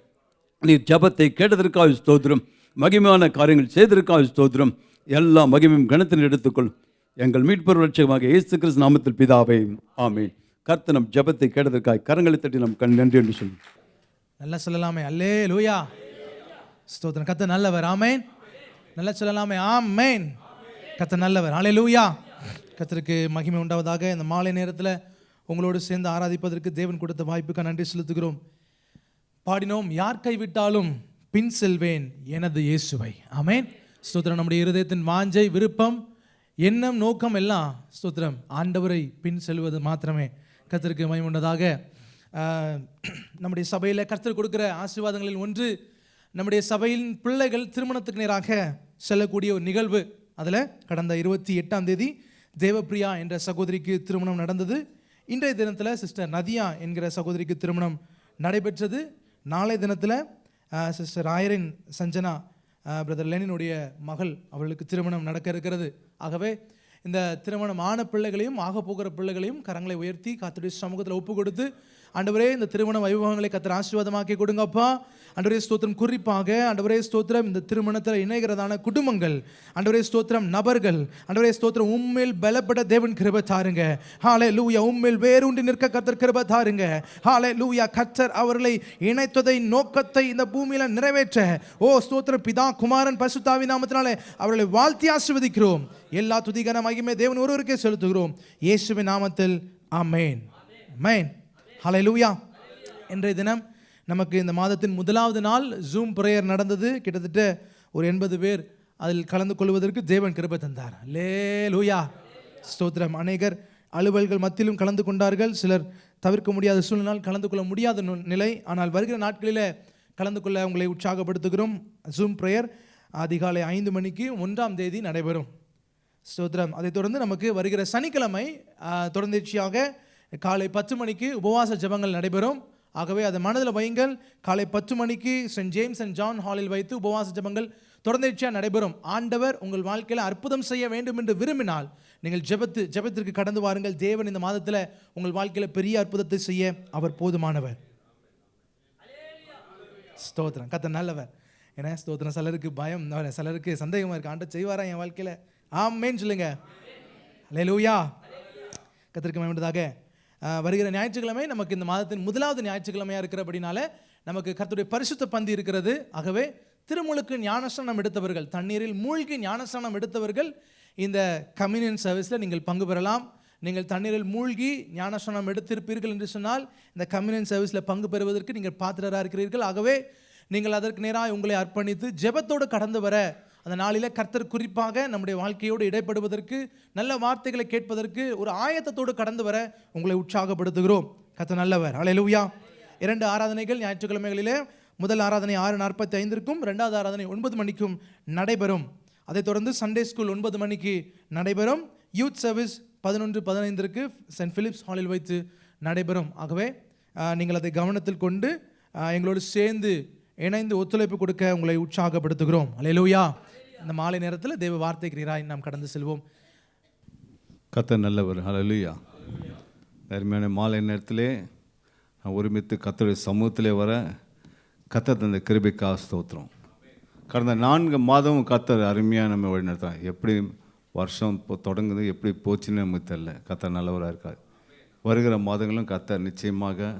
நீ ஜபத்தை கேட்டதற்காக ஸ்தோத்திரம், மகிமையான காரியங்கள் செய்ததற்காக ஸ்தோத்திரம். எல்லா மகிமையும் கணத்தின் எடுத்துக்கொள். எங்கள் மீட்பர் ரட்சகமாக இயேசு கிறிஸ்து நாமத்தில் பிதாவே, ஆமென். கர்த்தர் நம் ஜபத்தை கேட்டதற்காக கரங்களை தட்டி நம் நன்றி என்று சொல்லி நல்லா சொல்லலாமே. அல்லேலூயா, ஸ்தோத்திரம். கர்த்தர் நல்லவர், ஆமென். நல்லா சொல்லலாமே, ஆமென். கர்த்தர் நல்லவர், அல்லேலூயா. கர்த்தருக்கு மகிமை உண்டாவதாக. இந்த மாலை நேரத்தில் உங்களோடு சேர்ந்து ஆராதிப்பதற்கு தேவன் கொடுத்த வாய்ப்புக்கு நன்றி செலுத்துகிறோம். பாடினோம், யார் கைவிட்டாலும் பின் செல்வேன் எனது இயேசுவை. ஆமென். ஸ்தோத்திரம். நம்முடைய இருதயத்தின் வாஞ்சை, விருப்பம், எண்ணம், நோக்கம் எல்லாம் ஸ்தோத்திரம் ஆண்டவரை பின் செல்வது மாத்திரமே. கர்த்தருக்கு மகிமை உண்டதாக. நம்முடைய சபையில் கர்த்தர் கொடுக்கிற ஆசீர்வாதங்களில் ஒன்று, நம்முடைய சபையின் பிள்ளைகள் திருமணத்துக்கு நேராக செல்லக்கூடிய ஒரு நிகழ்வு. அதில் கடந்த 28ஆம் தேதி தேவப்பிரியா என்ற சகோதரிக்கு திருமணம் நடந்தது. இன்றைய தினத்தில் சிஸ்டர் நதியா என்கிற சகோதரிக்கு திருமணம் நடைபெற்றது. நாளைய தினத்தில் சிஸ்டர் ஆயரின் சஞ்சனா பிரதர் லெனினுடைய மகள், அவளுக்கு திருமணம் நடக்க இருக்கிறது. ஆகவே இந்த திருமணம் ஆன பிள்ளைகளையும் ஆக போகிற பிள்ளைகளையும் கரங்களை உயர்த்தி கர்த்தருடைய சமூகத்தில் ஒப்பு கொடுத்து, ஆண்டவரே இந்த திருமண வைபவங்களை கர்த்தர் ஆசீர்வாதமாக்கி கொடுங்கப்பா. ஆண்டவரே ஸ்தோத்திரம். குறிப்பாக ஆண்டவரே ஸ்தோத்திரம் இந்த திருமணத்தில் இணைகிறதான குடும்பங்கள், ஆண்டவரே ஸ்தோத்திரம் நபர்கள், ஆண்டவரே ஸ்தோத்திரம் உம்மேல் பலப்பட தேவன் கிருபை தாருங்க. ஹல்லேலூயா. உம்மேல் வேரூன்றி நிற்க கர்த்தர் கிருபை தாருங்க. ஹல்லேலூயா. கர்த்தர் அவர்களை இணைத்ததை நோக்கத்தை இந்த பூமியில நிறைவேற்ற ஸ்தோத்திரம் பிதா குமாரன் பரிசுத்த நாமத்தினாலே அவர்களை வாழ்த்தி ஆசீர்வதிக்கிறோம். எல்லா துதிகன மகிமை தேவன் ஒருவருக்கே செலுத்துகிறோம். இயேசுவின் நாமத்தில் ஆமென். ஆமென். ஹல்லேலூயா. இன்றைய தினம் நமக்கு இந்த மாதத்தின் முதலாவது நாள் ஜூம் பிரேயர் நடந்தது. கிட்டத்தட்ட ஒரு 80 பேர் அதில் கலந்து கொள்வதற்கு தேவன் கிருபை தந்தார். அல்லேலூயா. ஸ்தோத்திரம். அநேகர் அலுவல்கள் மத்தியிலும் கலந்து கொண்டார்கள். சிலர் தவிர்க்க முடியாத சூழ்நிலையால் கலந்து கொள்ள முடியாத நிலை. ஆனால் வருகிற நாட்களில் கலந்து கொள்ள உங்களை உற்சாகப்படுத்துகிறோம். ஜூம் பிரேயர் அதிகாலை 5 மணிக்கு 1ஆம் தேதி நடைபெறும். ஸ்தோத்திரம். அதைத் தொடர்ந்து நமக்கு வருகிற சனிக்கிழமை தொடர்ந்தேர்ச்சியாக காலை 10 மணிக்கு உபவாச ஜெபங்கள் நடைபெறும். ஆகவே அதை மனதில் வையுங்கள். காலை 10 மணிக்கு சென்ட் ஜேம்ஸ் அண்ட் ஜான் ஹாலில் வைத்து உபவாச ஜெபங்கள் தொடர்ந்தேர்ச்சியாக நடைபெறும். ஆண்டவர் உங்கள் வாழ்க்கையில் அற்புதம் செய்ய வேண்டும் என்று விரும்பினால் நீங்கள் ஜெபத்திற்கு கடந்து வாருங்கள். தேவன் இந்த மாதத்தில் உங்கள் வாழ்க்கையில் பெரிய அற்புதத்தை செய்ய அவர் போதுமானவர். ஸ்தோத்திரம். கர்த்தர் நல்லவர். ஏன்னா ஸ்தோத்திரம். சிலருக்கு பயம், சிலருக்கு சந்தேகமாக இருக்கு, ஆண்டவர் செய்வாரா என் வாழ்க்கையில்? ஆமென் சொல்லுங்க. அல்லேலூயா. கர்த்தருக்கு மகிமை உண்டாக. வருகிற ஞாயிற்றுக்கிழமை நமக்கு இந்த மாதத்தின் முதலாவது ஞாயிற்றுக்கிழமையாக இருக்கிறபடினால நமக்கு கர்த்தருடைய பரிசுத்த பந்தி இருக்கிறது. ஆகவே திருமுழுக்கு ஞானஸ்நானம் எடுத்தவர்கள், தண்ணீரில் மூழ்கி ஞானஸ்நானம் எடுத்தவர்கள் இந்த கம்யூனியன் சர்வீஸில் நீங்கள் பங்கு பெறலாம். நீங்கள் தண்ணீரில் மூழ்கி ஞானஸ்நானம் எடுத்திருப்பீர்கள் என்று சொன்னால் இந்த கம்யூனியன் சர்வீஸில் பங்கு பெறுவதற்கு நீங்கள் பாத்திரராக இருக்கிறீர்கள். ஆகவே நீங்கள் அதற்கு நேராக உங்களை அர்ப்பணித்து ஜெபத்தோடு கடந்து வர அந்த நாளில் கர்த்தர் குறிப்பாக நம்முடைய வாழ்க்கையோடு இடைப்படுவதற்கு, நல்ல வார்த்தைகளை கேட்பதற்கு ஒரு ஆயத்தத்தோடு கடந்து வர உங்களை உற்சாகப்படுத்துகிறோம். கர்த்தர் நல்லவர். அல்லேலூயா. 2 ஆராதனைகள் ஞாயிற்றுக்கிழமைகளிலே. முதல் ஆராதனை 6:45க்கும் 2வது ஆராதனை 9 மணிக்கும் நடைபெறும். அதைத் தொடர்ந்து சண்டே ஸ்கூல் 9 மணிக்கு நடைபெறும். யூத் சர்வீஸ் 11:15க்கு சென்ட் பிலிப்ஸ் ஹாலில் வைத்து நடைபெறும். ஆகவே நீங்கள் அதை கவனத்தில் கொண்டு எங்களோடு சேர்ந்து இணைந்து ஒத்துழைப்பு கொடுக்க உங்களை உற்சாகப்படுத்துகிறோம். அல்லேலூயா. இந்த மாலை நேரத்தில் தேவ வார்த்தை கிரீராய் நாம் கடந்து செல்வோம். கர்த்தர் நல்லவர். ஹல்லேலூயா. அருமையான மாலை நேரத்திலே நான் ஒருமித்து கர்த்தருடைய சமூகத்திலே வர கர்த்தர் தந்த கிருபைக்காக ஸ்தோத்திரம். கடந்த 4 மாதமும் கர்த்தர் அருமையாக நம்ம வழிநடத்தான். எப்படி வருஷம் தொடங்குது, எப்படி போச்சுன்னு நமக்கு தெரியல. கர்த்தர் நல்லவராக இருக்கார். வருகிற மாதங்களும் கர்த்தர் நிச்சயமாக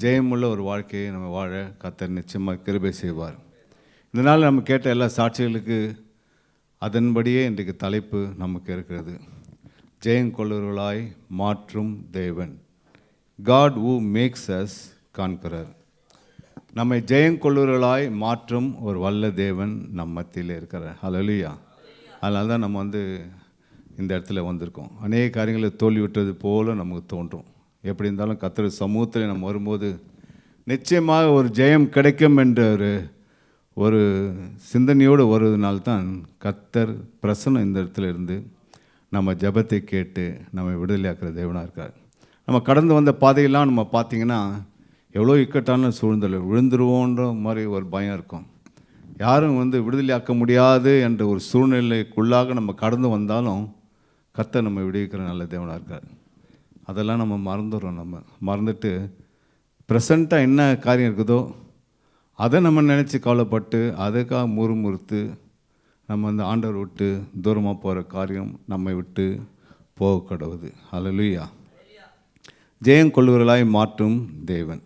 ஜெயமுள்ள ஒரு வாழ்க்கையை நம்ம வாழ கர்த்தர் நிச்சயமாக கிருபை செய்வார். இதனால் நம்ம கேட்ட எல்லா சாட்சிகளுக்கு அதன்படியே இன்றைக்கு தலைப்பு நமக்கு இருக்கிறது. ஜெயங்கொள்ளுவர்களாய் மாற்றும் தேவன். God who makes us conqueror. நம்மை ஜெயங்கொள்ளுவர்களாய் மாற்றும் ஒரு வல்ல தேவன் நம் மத்தியில் இருக்கிறார். ஹல்லேலூயா. அதனால தான் நம்ம இந்த இடத்துல வந்திருக்கோம். அநேக காரியங்களை தோல்வி விட்டது போல நமக்கு தோன்றும். எப்படி இருந்தாலும் கர்த்தர் சமூகத்தில் நம்ம வரும்போது நிச்சயமாக ஒரு ஜெயம் கிடைக்கும் என்ற ஒரு சிந்தனையோடு வருவதனால்தான் கர்த்தர் பிரசன்னம் இந்த இடத்துல இருந்து நம்ம ஜெபத்தை கேட்டு நம்ம விடுதலையாக்குற தேவனாக இருக்கார். நம்ம கடந்து வந்த பாதையெல்லாம் நம்ம பார்த்திங்கன்னா எவ்வளோ இக்கட்டான சூழ்நிலை, விழுந்துருவோன்ற மாதிரி ஒரு பயம் இருக்கும். யாரும் விடுதலையாக்க முடியாது என்ற ஒரு சூழ்நிலைக்குள்ளாக நம்ம கடந்து வந்தாலும் கர்த்தர் நம்ம விடுவிக்கிற நல்ல தேவனாக இருக்கார். அதெல்லாம் நம்ம மறந்துடுறோம். நம்ம மறந்துட்டு ப்ரெசண்ட்டாக என்ன காரியம் இருக்குதோ அதை நம்ம நினச்சி கவலைப்பட்டு அதுக்காக முறுமுறுத்து நம்ம ஆண்டவர் விட்டு தூரமாக போகிற காரியம் நம்மை விட்டு போக கடவுது. ஹல்லேலூயா. ஜெயம் கொள்ளுவர்களாய் மாற்றும் தேவன்.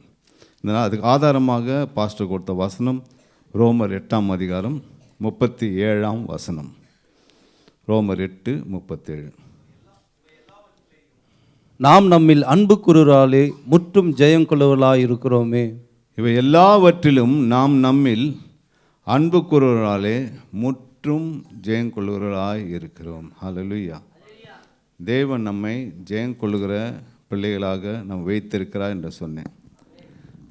இதனால் அதுக்கு ஆதாரமாக பாஸ்டர் கொடுத்த வசனம் ரோமர் 8ஆம் அதிகாரம் 37ஆம் வசனம். ரோமர் 8:37. நாம் நம்மில் அன்பு கூறுவராலே முற்றும் ஜெயம் கொள்ளுவர்களாய் இருக்கிறோமே. இவை எல்லாவற்றிலும் நாம் நம்மில் அன்பு கூறுவராலே முற்றும் முற்றும் ஜெயங்கொள்ளுகிறவர்களாய் இருக்கிறோம். ஹல்லேலூயா. தேவன் நம்மை ஜெயங்கொள்ளுகிற பிள்ளைகளாக நம்ம வைத்திருக்கிறார் என்று சொன்னேன்.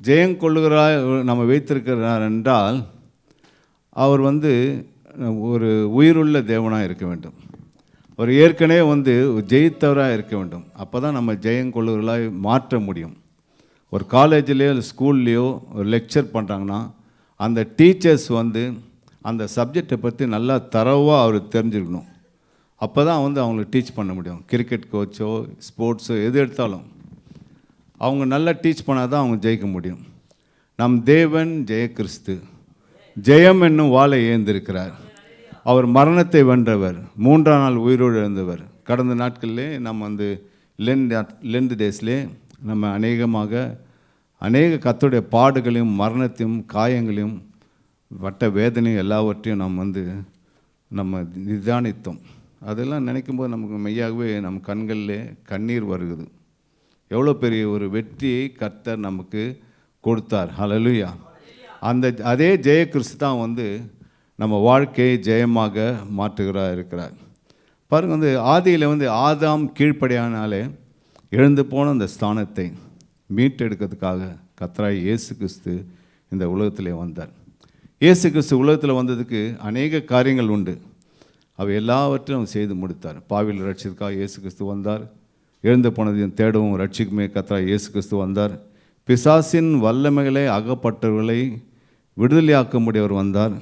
ஜெயங்கொள்ளுகிறார் நம்ம வைத்திருக்கிறார் என்றால் அவர் ஒரு உயிருள்ள தேவனாக இருக்க வேண்டும். அவர் ஏற்கனவே ஜெயித்தவராக இருக்க வேண்டும். அப்போ தான் நம்ம ஜெயங்கொள்ளுகிறவர்களாய் மாற்ற முடியும். ஒரு காலேஜ்லேயோ இல்லை ஸ்கூல்லையோ ஒரு லெக்சர் பண்ணுறாங்கன்னா அந்த டீச்சர்ஸ் அந்த சப்ஜெக்டை பற்றி நல்லா தரவாக அவர் தெரிஞ்சுக்கணும். அப்போ தான் அவங்களுக்கு டீச் பண்ண முடியும். கிரிக்கெட் கோச்சோ ஸ்போர்ட்ஸோ எது எடுத்தாலும் அவங்க நல்லா டீச் பண்ணால் தான் அவங்க ஜெயிக்க முடியும். நம் தேவன் ஜெய கிறிஸ்து, ஜெயம் என்னும் வாளை ஏந்திருக்கிறார். அவர் மரணத்தை வென்றவர், 3ஆம் நாள் உயிரோடு எழுந்தவர். கடந்த நாட்களிலே நம்ம லெண்ட் டேஸ்லே நம்ம அநேக கர்த்தருடைய பாடுகளையும் மரணத்தையும் காயங்களையும் வட்ட வேதனையும் எல்லாவற்றையும் நம்ம நிதானித்தோம். அதெல்லாம் நினைக்கும்போது நமக்கு மெய்யாகவே நம் கண்களிலே கண்ணீர் வருகிறது. எவ்வளோ பெரிய ஒரு வெற்றியை கர்த்தர் நமக்கு கொடுத்தார். ஹல்லேலூயா. அதே ஜெய கிறிஸ்து தான் நம்ம வாழ்க்கையை ஜெயமாக இருக்கிறார். பாருங்க, ஆதியில் ஆதாம் கீழ்ப்படியானாலே எழுந்து போன அந்த ஸ்தானத்தை மீட்டெடுக்கிறதுக்காக கர்த்தராய் இயேசு கிறிஸ்து இந்த உலகத்திலே வந்தார். இயேசு கிறிஸ்து உலகத்தில் வந்ததுக்கு அநேக காரியங்கள் உண்டு. அவை எல்லாவற்றையும் செய்து முடித்தார். பாவியில் ரட்சித்துக்காக இயேசு கிறிஸ்து வந்தார். எழுந்து போனதையும் தேடவும் ரட்சிக்குமே கர்த்தராய் இயேசு கிறிஸ்து வந்தார். பிசாசின் வல்லமைகளை அகப்பட்டவர்களை விடுதலையாக்கும்படி அவர் வந்தார்.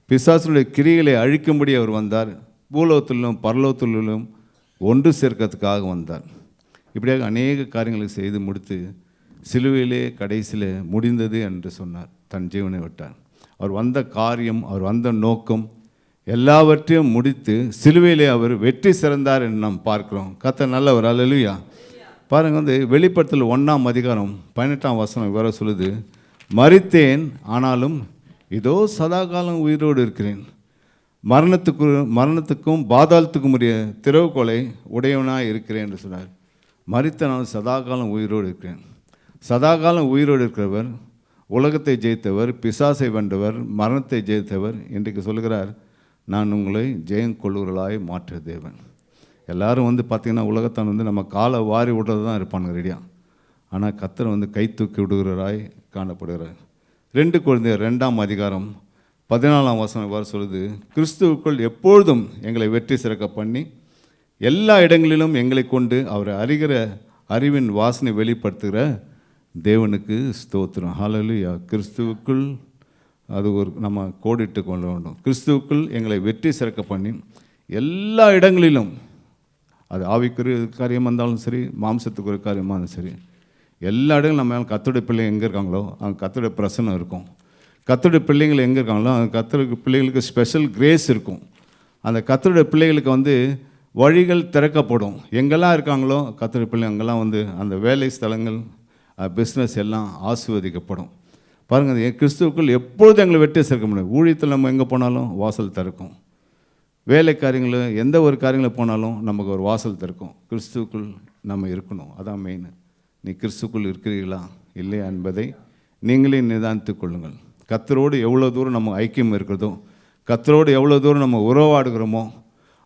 பிசாசினுடைய கிரிகளை அழிக்கும்படி அவர் வந்தார். பூலோகத்திலும் பரலோகத்திலும் ஒன்று சேர்க்கிறதுக்காக வந்தார். இப்படியாக அநேக காரியங்களை செய்து முடித்து சிலுவையிலே கடைசியில் முடிந்தது என்று சொன்னார். தன் ஜீவனை விட்டார். அவர் வந்த காரியம், அவர் வந்த நோக்கம் எல்லாவற்றையும் முடித்து சிலுவையிலே அவர் வெற்றி சிறந்தார் என்று நாம் பார்க்கிறோம். கர்த்தர் நல்லவர். ஹல்லேலூயா. பாருங்க, வெளிப்படுத்தல் 1ஆம் அதிகாரம் 18ஆம் வசனம் வேற சொல்லுது, மரித்தேன் ஆனாலும் இதோ சதாகாலம் உயிரோடு இருக்கிறேன், மரணத்துக்கும் பாதாளத்துக்கும் உரிய திறவுகோலை உடையவனாக இருக்கிறேன் என்று சொன்னார். மரித்த நான் சதாகாலம் உயிரோடு இருக்கிறேன். சதாகாலம் உயிரோடு இருக்கிறவர், உலகத்தை ஜெயித்தவர், பிசாசை வென்றவர், மரணத்தை ஜெயித்தவர். இன்றைக்கு சொல்கிறார், நான் உங்களை ஜெயங்கொள்ளுகிறவர்களாய் மாற்ற தேவன். எல்லோரும் பார்த்திங்கன்னா உலகத்தான் நம்ம காலை வாரி விடுறது தான் இருப்பானுங்க ரெடியாக. ஆனால் கர்த்தர் கை தூக்கி விடுகிறவராய் காணப்படுகிறார். 2 கொரிந்தியர் 2ஆம் அதிகாரம் 14ஆம் வசனம் வர சொல்லுது, கிறிஸ்துவுக்குள் எப்பொழுதும் எங்களை வெற்றி சிறக்க பண்ணி எல்லா இடங்களிலும் எங்களை கொண்டு அவரை அறிகிற அறிவின் வாசனை வெளிப்படுத்துகிற தேவனுக்கு ஸ்தோத்திரம். ஹல்லேலூயா. கிறிஸ்துவுக்குள் அது நம்ம கோடிட்டு கொள்ள வேண்டும். கிறிஸ்துவுக்குள் எங்களை வெற்றி சிறக்க பண்ணி எல்லா இடங்களிலும், அது ஆவிக்குரிய காரியமாக இருந்தாலும் சரி, மாம்சத்துக்கு ஒரு காரியமாக இருந்தாலும் சரி, எல்லா இடங்களும் நம்ம கர்த்தருடைய பிள்ளைங்க எங்கே இருக்காங்களோ அங்கே கர்த்தருடைய பிரசன்னம் இருக்கும். கர்த்தருடைய பிள்ளைங்கள் எங்கே இருக்காங்களோ அந்த கர்த்தருடைய பிள்ளைகளுக்கு ஸ்பெஷல் கிரேஸ் இருக்கும். அந்த கர்த்தருடைய பிள்ளைகளுக்கு வழிகள் திறக்கப்படும். எங்கெல்லாம் இருக்காங்களோ கர்த்தருடைய பிள்ளைங்க அங்கெல்லாம் அந்த வேலை ஸ்தலங்கள், பிஸ்னஸ் எல்லாம் ஆசீர்வதிக்கப்படும். பாருங்கள், கிறிஸ்துவுக்குள் எப்பொழுதும் எங்களை வெற்றி சேர்க்க முடியும். ஊழியத்தில் நம்ம எங்கே போனாலும் வாசல் திறக்கும். வேலை காரியங்கள் எந்த ஒரு காரியங்களில் போனாலும் நமக்கு ஒரு வாசல் திறக்கும். கிறிஸ்துவுக்குள் நம்ம இருக்கணும். அதான் மெயின். நீ கிறிஸ்துக்குள் இருக்கிறீர்களா இல்லையா என்பதை நீங்களே நிதானித்து கொள்ளுங்கள். கர்த்தரோடு எவ்வளோ தூரம் நம்ம ஐக்கியம் இருக்கிறதோ, கர்த்தரோடு எவ்வளோ தூரம் நம்ம உறவாடுகிறோமோ,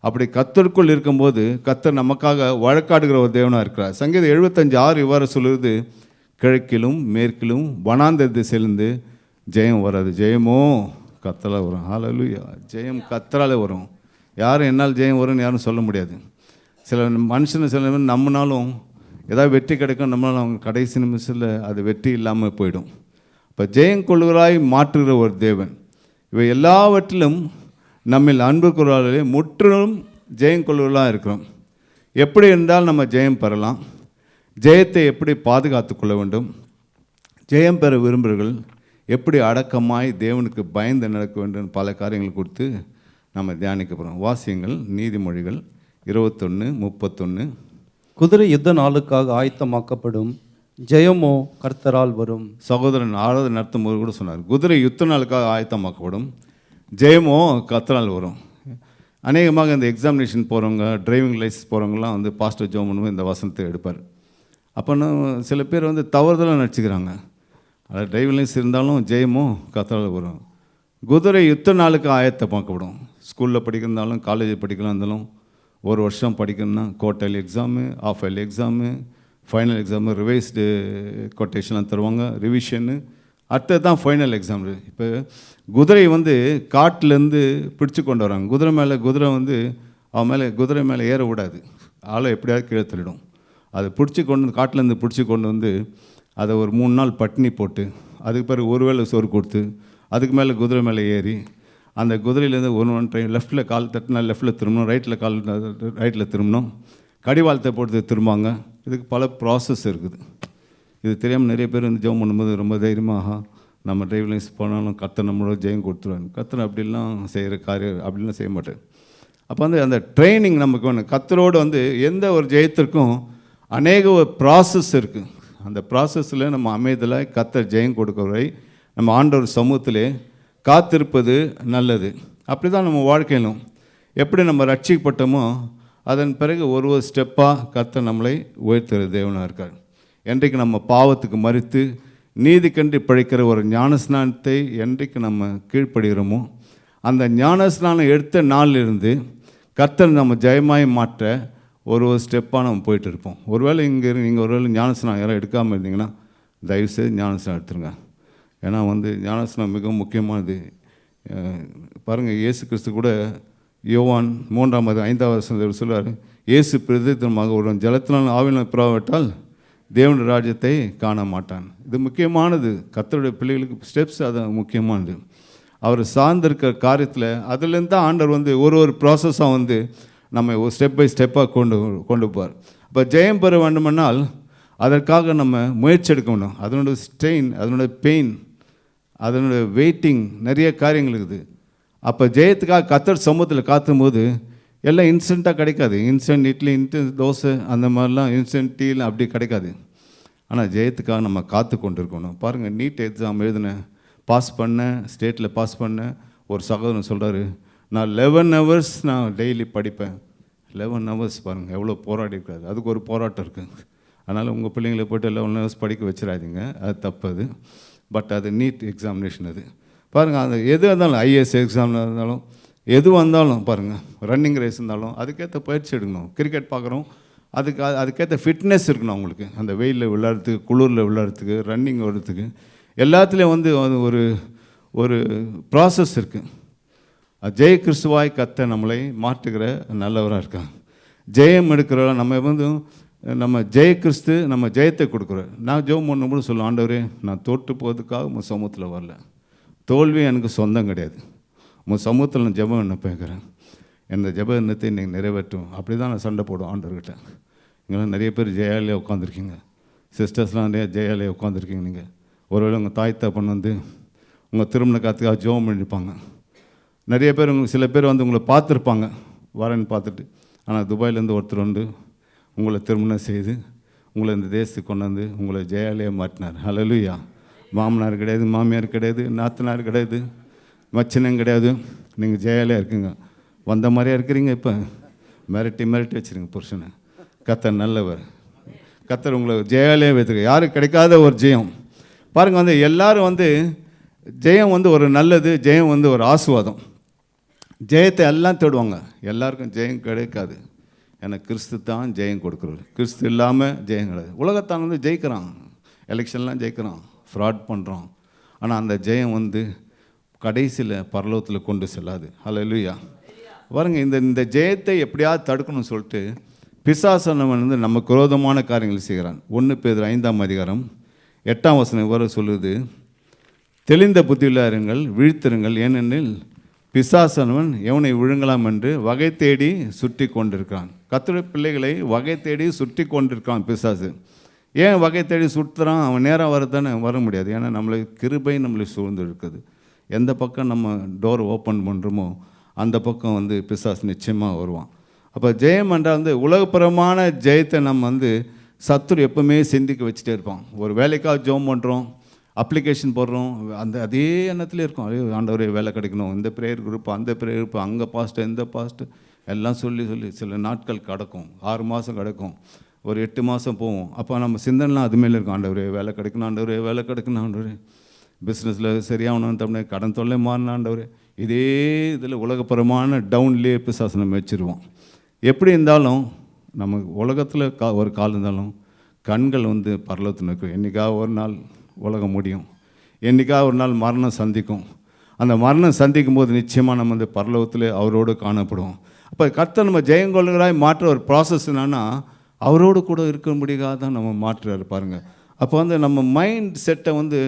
அப்படி கர்த்தருக்குள் இருக்கும்போது கர்த்தர் நமக்காக வழக்காடுகிற ஒரு தேவனாக இருக்கிறார். சங்கீதம் 75:6 இவ்வாறு சொல்லுறது, கிழக்கிலும் மேற்கிலும் வனாந்த திசையிலிருந்து ஜெயம் வராது, ஜெயமோ கர்த்தரால் வரும். ஹல்லேலூயா. ஜெயம் கர்த்தரால் வரும். யாரும் என்னால் ஜெயம் வரும்னு யாரும் சொல்ல முடியாது. சில சில நம்மனாலும் ஏதாவது வெற்றி கிடைக்கும், நம்மளால் அவங்க கடைசி நிமிஷத்தில் அது வெற்றி இல்லாமல் போயிடும். இப்போ ஜெயங்கொள்ளுகிறாய் மாற்றுகிற ஒரு தேவன். இவை எல்லாவற்றிலும் நம்மில் அன்பு கூறாலே முற்றிலும் ஜெயங்கொள்ளுகளாக இருக்கிறோம். எப்படி இருந்தால் நம்ம ஜெயம் பெறலாம், ஜெயத்தை எப்படி பாதுகாத்து கொள்ள வேண்டும், ஜெயம் பெற விரும்புகிறவர்கள் எப்படி அடக்கமாய் தேவனுக்கு பயந்து நடக்க வேண்டும், பல காரியங்கள் கொடுத்து நம்ம தியானிக்க போகிறோம். வாசியங்கள் நீதிமொழிகள் 21:31. குதிரை யுத்த நாளுக்காக ஆயத்தமாக்கப்படும், ஜெயமோ கர்த்தரால் வரும். சகோதரன் ஆராதனை நடத்தும் போது கூட சொன்னார், குதிரை யுத்த நாளுக்காக ஆயத்தமாக்கப்படும், ஜெயமோ கர்த்தரால் வரும். அநேகமாக இந்த எக்ஸாமினேஷன் போகிறவங்க, டிரைவிங் லைசன்ஸ் போகிறவங்களாம் பாஸ்டர் ஜோமனும் இந்த வசனத்தை எடுப்பார். அப்போனா சில பேர் தவறுதலாக நடிச்சுக்கிறாங்க. அதாவது டிரைவிங் லைசன்ஸ் இருந்தாலும் ஜெயமோ கர்த்தரால் வரும். குதிரை யுத்த நாளுக்கு ஆயத்தமாக்கப்படும். ஸ்கூலில் படிக்கிறதாலும் காலேஜ் படிக்கலாம் இருந்தாலும் ஒரு வருஷம் படிக்கணும்னா quarterly exam, half yearly exam, final exam, revised கொட்டேஷன்லாம் தருவாங்க, ரிவிஷனு, அடுத்தது தான் ஃபைனல் எக்ஸாம். இப்போ குதிரை வந்து காட்டிலேருந்து பிடிச்சி கொண்டு வராங்க. குதிரை மேலே அவன் மேலே குதிரை மேலே ஏற விடாது, ஆளை எப்படியாவது கீழே தள்ளிடும். அதை பிடிச்சி கொண்டு வந்து காட்டிலேருந்து பிடிச்சி கொண்டு வந்து அதை ஒரு 3 நாள் பட்டினி போட்டு அதுக்கு பிறகு ஒரு வேளை சோறு கொடுத்து அதுக்கு மேலே குதிரை மேலே ஏறி அந்த குதிரையிலேருந்து ஒன் டைம் லெஃப்ட்டில் கால் தட்டினா லெஃப்ட்டில் திரும்பணும், ரைட்டில் திரும்பணும், கடிவாளத்தை போட்டு திரும்பாங்க. இதுக்கு பல ப்ராசஸ் இருக்குது. இது தெரியாமல் நிறைய பேர் வந்து ஜெபம் பண்ணும்போது ரொம்ப தைரியமாக நம்ம டிரைவிங் லைசன்ஸ் போனாலும் கர்த்தர் நம்மளோட ஜெயம் கொடுத்துருவாங்க. கர்த்தர் அப்படிலாம் செய்கிற காரியம் அப்படிலாம் செய்ய மாட்டேன். அப்போ வந்து அந்த ட்ரைனிங் நமக்கு வேணும். கர்த்தரோடு வந்து எந்த ஒரு ஜெயத்திற்கும் அநேக ஒரு ப்ராசஸ் இருக்குது. அந்த ப்ராசஸில் நம்ம அமைதலாக கர்த்தர் ஜெயம் கொடுக்கவரை நம்ம ஆண்டவர் சமூகத்திலே காத்திருப்பது நல்லது. அப்படி தான் நம்ம வாழ்க்கையிலும் எப்படி நம்ம ரட்சிக்கப்பட்டோமோ அதன் பிறகு ஒரு ஸ்டெப்பாக கர்த்தர் நம்மளை உயர்த்துகிற தேவனாக இருக்கார். என்றைக்கு நம்ம பாவத்துக்கு மறித்து நீதி கண்டு பிழைக்கிற ஒரு ஞானஸ்நானத்தை என்றைக்கு நம்ம கீழ்ப்படுகிறோமோ அந்த ஞானஸ்நானம் எடுத்த நாளிலிருந்து கர்த்தர் நம்ம ஜெயமாய் மாற்ற ஒரு ஸ்டெப்பாக நம்ம போயிட்டு இருப்போம். ஒருவேளை நீங்கள் ஒருவேளை ஞானஸ்நானம் யாரும் எடுக்காமல் இருந்தீங்கன்னா தயவுசெய்து ஞானஸ்நானம் எடுத்துருங்க. ஏன்னா வந்து ஞானஸ்நானம் மிகவும் முக்கியமானது. பாருங்கள், இயேசு கிறிஸ்து கூட யோவான் 3:5 சொல்லுவார், இயேசு பிரதித்தமாக ஒரு ஜலத்தினால் ஆவினால் பிராவிட்டால் தேவனுடைய ராஜ்யத்தை காண மாட்டான். இது முக்கியமானது. கர்த்தருடைய பிள்ளைகளுக்கு ஸ்டெப்ஸ் அது முக்கியமானது. அவர் சார்ந்திருக்கிற காரியத்தில் அதுலேருந்து தான் ஆண்டவர் வந்து ஒரு ப்ராசஸாக வந்து நம்ம ஒரு ஸ்டெப் பை ஸ்டெப்பாக கொண்டு போவார். இப்போ ஜெயம் பெற வேண்டுமென்றால் அதற்காக நம்ம முயற்சி எடுக்க வேண்டும். அதனுடைய ஸ்ட்ரெயின், அதனுடைய பெயின், அதனுடைய வெயிட்டிங், நிறைய காரியங்கள் இருக்குது. அப்போ ஜெயத்துக்காக கர்த்தர் சமூகத்தில் காத்தும் போது எல்லாம் இன்ஸ்டண்ட்டாக கிடைக்காது. இன்ஸ்டன்ட் இட்லி, இன்ஸ்டன்ட் தோசை, அந்த மாதிரிலாம் இன்ஸ்டன்ட் டீலாம் அப்படி கிடைக்காது. ஆனால் ஜெயத்துக்காக நம்ம காத்து கொண்டு இருக்கணும். பாருங்கள், நீட் எக்ஸாம் எழுதினேன், பாஸ் பண்ணேன், ஸ்டேட்டில் பாஸ் பண்ணேன். ஒரு சகோதரன் சொல்கிறாரு, நான் 11 hours நான் டெய்லி படிப்பேன். 11 hours பாருங்கள் எவ்வளோ போராடி இருக்காது. அதுக்கு ஒரு போராட்டம் இருக்குது. அதனால் உங்கள் பிள்ளைங்களை போய்ட்டு 11 hours படிக்க வச்சிடாதீங்க, அது தப்பது. பட் அது நீட் எக்ஸாமினேஷன். அது பாருங்கள், அது எது இருந்தாலும் ஐஏஎஸ் எக்ஸாம் இருந்தாலும் எது வந்தாலும் பாருங்கள், ரன்னிங் ரேஸ் இருந்தாலும் அதுக்கேற்ற பயிற்சி எடுக்கணும். கிரிக்கெட் பார்க்குறோம், அதுக்கேற்ற ஃபிட்னஸ் இருக்கணும் அவங்களுக்கு. அந்த வெயிலில் விளையாடுறதுக்கு, குளிரில் விளையாடுறதுக்கு, ரன்னிங் ஓடுறதுக்கு எல்லாத்துலேயும் வந்து ஒரு ப்ராசஸ் இருக்குது. ஜெய கிறிஸ்துவாய் கர்த்தர் நம்மளை மாற்றுகிற நல்லவராக இருக்காங்க. ஜெயம் எடுக்கிற நம்ம ஜெய கிறிஸ்து நம்ம ஜெயத்தை கொடுக்குறோம். நான் ஜெபம் பண்ணும்போது சொல்லுவேன், ஆண்டவரே நான் தோற்று போவதுக்காக உங்கள் சமூகத்தில் வரல, தோல்வி எனக்கு சொந்தம் கிடையாது, உங்கள் சமூகத்தில் நான் ஜெபம் என்ன கேட்குறேன், இந்த ஜெப எண்ணத்தை நீங்கள் நிறைவேற்றும். அப்படி தான் நான் சண்டை போடுவேன் ஆண்டவர்கிட்ட. இங்கெல்லாம் நிறைய பேர் ஜெயாலே உட்காந்துருக்கீங்க, சிஸ்டர்ஸ்லாம் நிறைய ஜெயாலே உட்காந்துருக்கீங்க. நீங்கள் ஒருவேளை உங்கள் தாய் தகப்பன் வந்து உங்கள் திருமண காத்துக்காக ஜெபம் பண்ணியிருப்பாங்க. நிறைய பேர் சில பேர் வந்து உங்களை பார்த்துருப்பாங்க, வரேன்னு பார்த்துட்டு. ஆனால் துபாயிலேருந்து ஒருத்தர் வந்து உங்களை திருமணம் செய்து உங்களை இந்த தேசத்துக்கு கொண்டு வந்து உங்களை ஜெயாலே மாற்றினார். ஹல்லேலூயா. மாமனார் கிடையாது, மாமியார் கிடையாது, நாத்தனார் கிடையாது, மச்சினம் கிடையாது, நீங்கள் ஜெயாலே இருக்குங்க. வந்த மாதிரியா இருக்கிறீங்க. இப்போ மிரட்டி வச்சுருங்க புருஷனை. கர்த்தர் நல்லவர். கர்த்தர் உங்களை ஜெயாலே வைத்துருக்க. யாருக்கு கிடைக்காத ஒரு ஜெயம் பாருங்கள். வந்து எல்லோரும் வந்து ஜெயம் வந்து ஒரு நல்லது, ஜெயம் வந்து ஒரு ஆசீர்வாதம். ஜெயத்தை எல்லாம் தேடுவாங்க, எல்லாருக்கும் ஜெயம் கிடைக்காது. ஏன்னா கிறிஸ்து தான் ஜெயம் கொடுக்குறாரு. கிறிஸ்து இல்லாமல் ஜெயம் கிடையாது. உலகத்தான் வந்து ஜெயிக்கிறான், எலெக்ஷன்லாம் ஜெயிக்கிறான், ஃப்ராட் பண்ணுறான். ஆனால் அந்த ஜெயம் வந்து கடைசியில் பரலோகத்தில் கொண்டு செல்லாது. ஹல்லேலூயா. பாருங்க, இந்த ஜெயத்தை எப்படியாவது தடுக்கணும்னு சொல்லிட்டு பிசாசனவன் வந்து நமக்கு விரோதமான காரியங்கள் செய்கிறான். 1 பேதுரு 5:8 வரை சொல்லுது, தெளிந்த புத்தியுள்ள இருங்கள், விழித்திருங்கள், ஏனெனில் பிசாசனவன் எவனை விழுங்கலாம் என்று வகை தேடி சுற்றி கொண்டிருக்கிறான். கர்த்தருடைய பிள்ளைகளை வகை தேடி சுற்றி கொண்டிருக்கான் பிசாசு. ஏன் வகை தேடி சுற்றுறான்? அவன் நேராக வரத்தானே வர முடியாது. ஏன்னா நம்மளை கிருபை நம்மளை சூழ்ந்து இருக்குது. எந்த பக்கம் நம்ம டோர் ஓப்பன் பண்ணுறோமோ அந்த பக்கம் வந்து பிசாசு நிச்சயமாக வருவான். அப்போ ஜெயம் என்றால் வந்து உலகப்புறமான ஜெயத்தை நம்ம வந்து சத்துரு எப்பவுமே சிந்திக்க வச்சுட்டே இருப்பான். ஒரு வேலைக்காக ஜெபம் பண்ணுறோம், அப்ளிகேஷன் போடுறோம், அதே எண்ணத்துலேயே இருக்கும். அதே ஆண்டவரே வேலை கிடைக்கணும், இந்த ப்ரேயர் குரூப், அந்த ப்ரேயர் குரூப், அங்கே பாஸ்ட்டு, இந்த பாஸ்ட்டு எல்லாம் சொல்லி சில நாட்கள் கிடக்கும், 6 மாதம் கிடக்கும், ஒரு 8 மாதம் போவோம். அப்போ நம்ம சிந்தனைலாம் அது மேலே இருக்கும். ஆண்டவரே வேலை கிடைக்கணும், ஆண்டவரே வேலை கிடைக்கணும், ஆண்டவரே பிஸ்னஸில் சரியாகணும் தமிழ் கடன் தொல்லை மாறினாண்டவர் இதே இதில் உலகப்புறமான டவுன்லேயே பிசாசு நம்ம வச்சுருவோம். எப்படி இருந்தாலும் நம்ம உலகத்தில் ஒரு கால் இருந்தாலும் கண்கள் வந்து பரலோகத்தில் இருக்கும். என்றைக்காக ஒரு நாள் உலகம் முடியும், என்றைக்காக ஒரு நாள் மரணம் சந்திக்கும். அந்த மரணம் சந்திக்கும் போது நிச்சயமாக நம்ம வந்து பரலோகத்தில் அவரோடு காணப்படுவோம். அப்போ கர்த்தர் நம்ம ஜெயங்கொள்ளுகிறாய் மாற்ற ஒரு ப்ராசஸ் என்னன்னா அவரோடு கூட இருக்கும்படியாக தான் நம்ம மாற்றுறாரு பாருங்கள். அப்போ வந்து நம்ம மைண்ட் செட்டை வந்து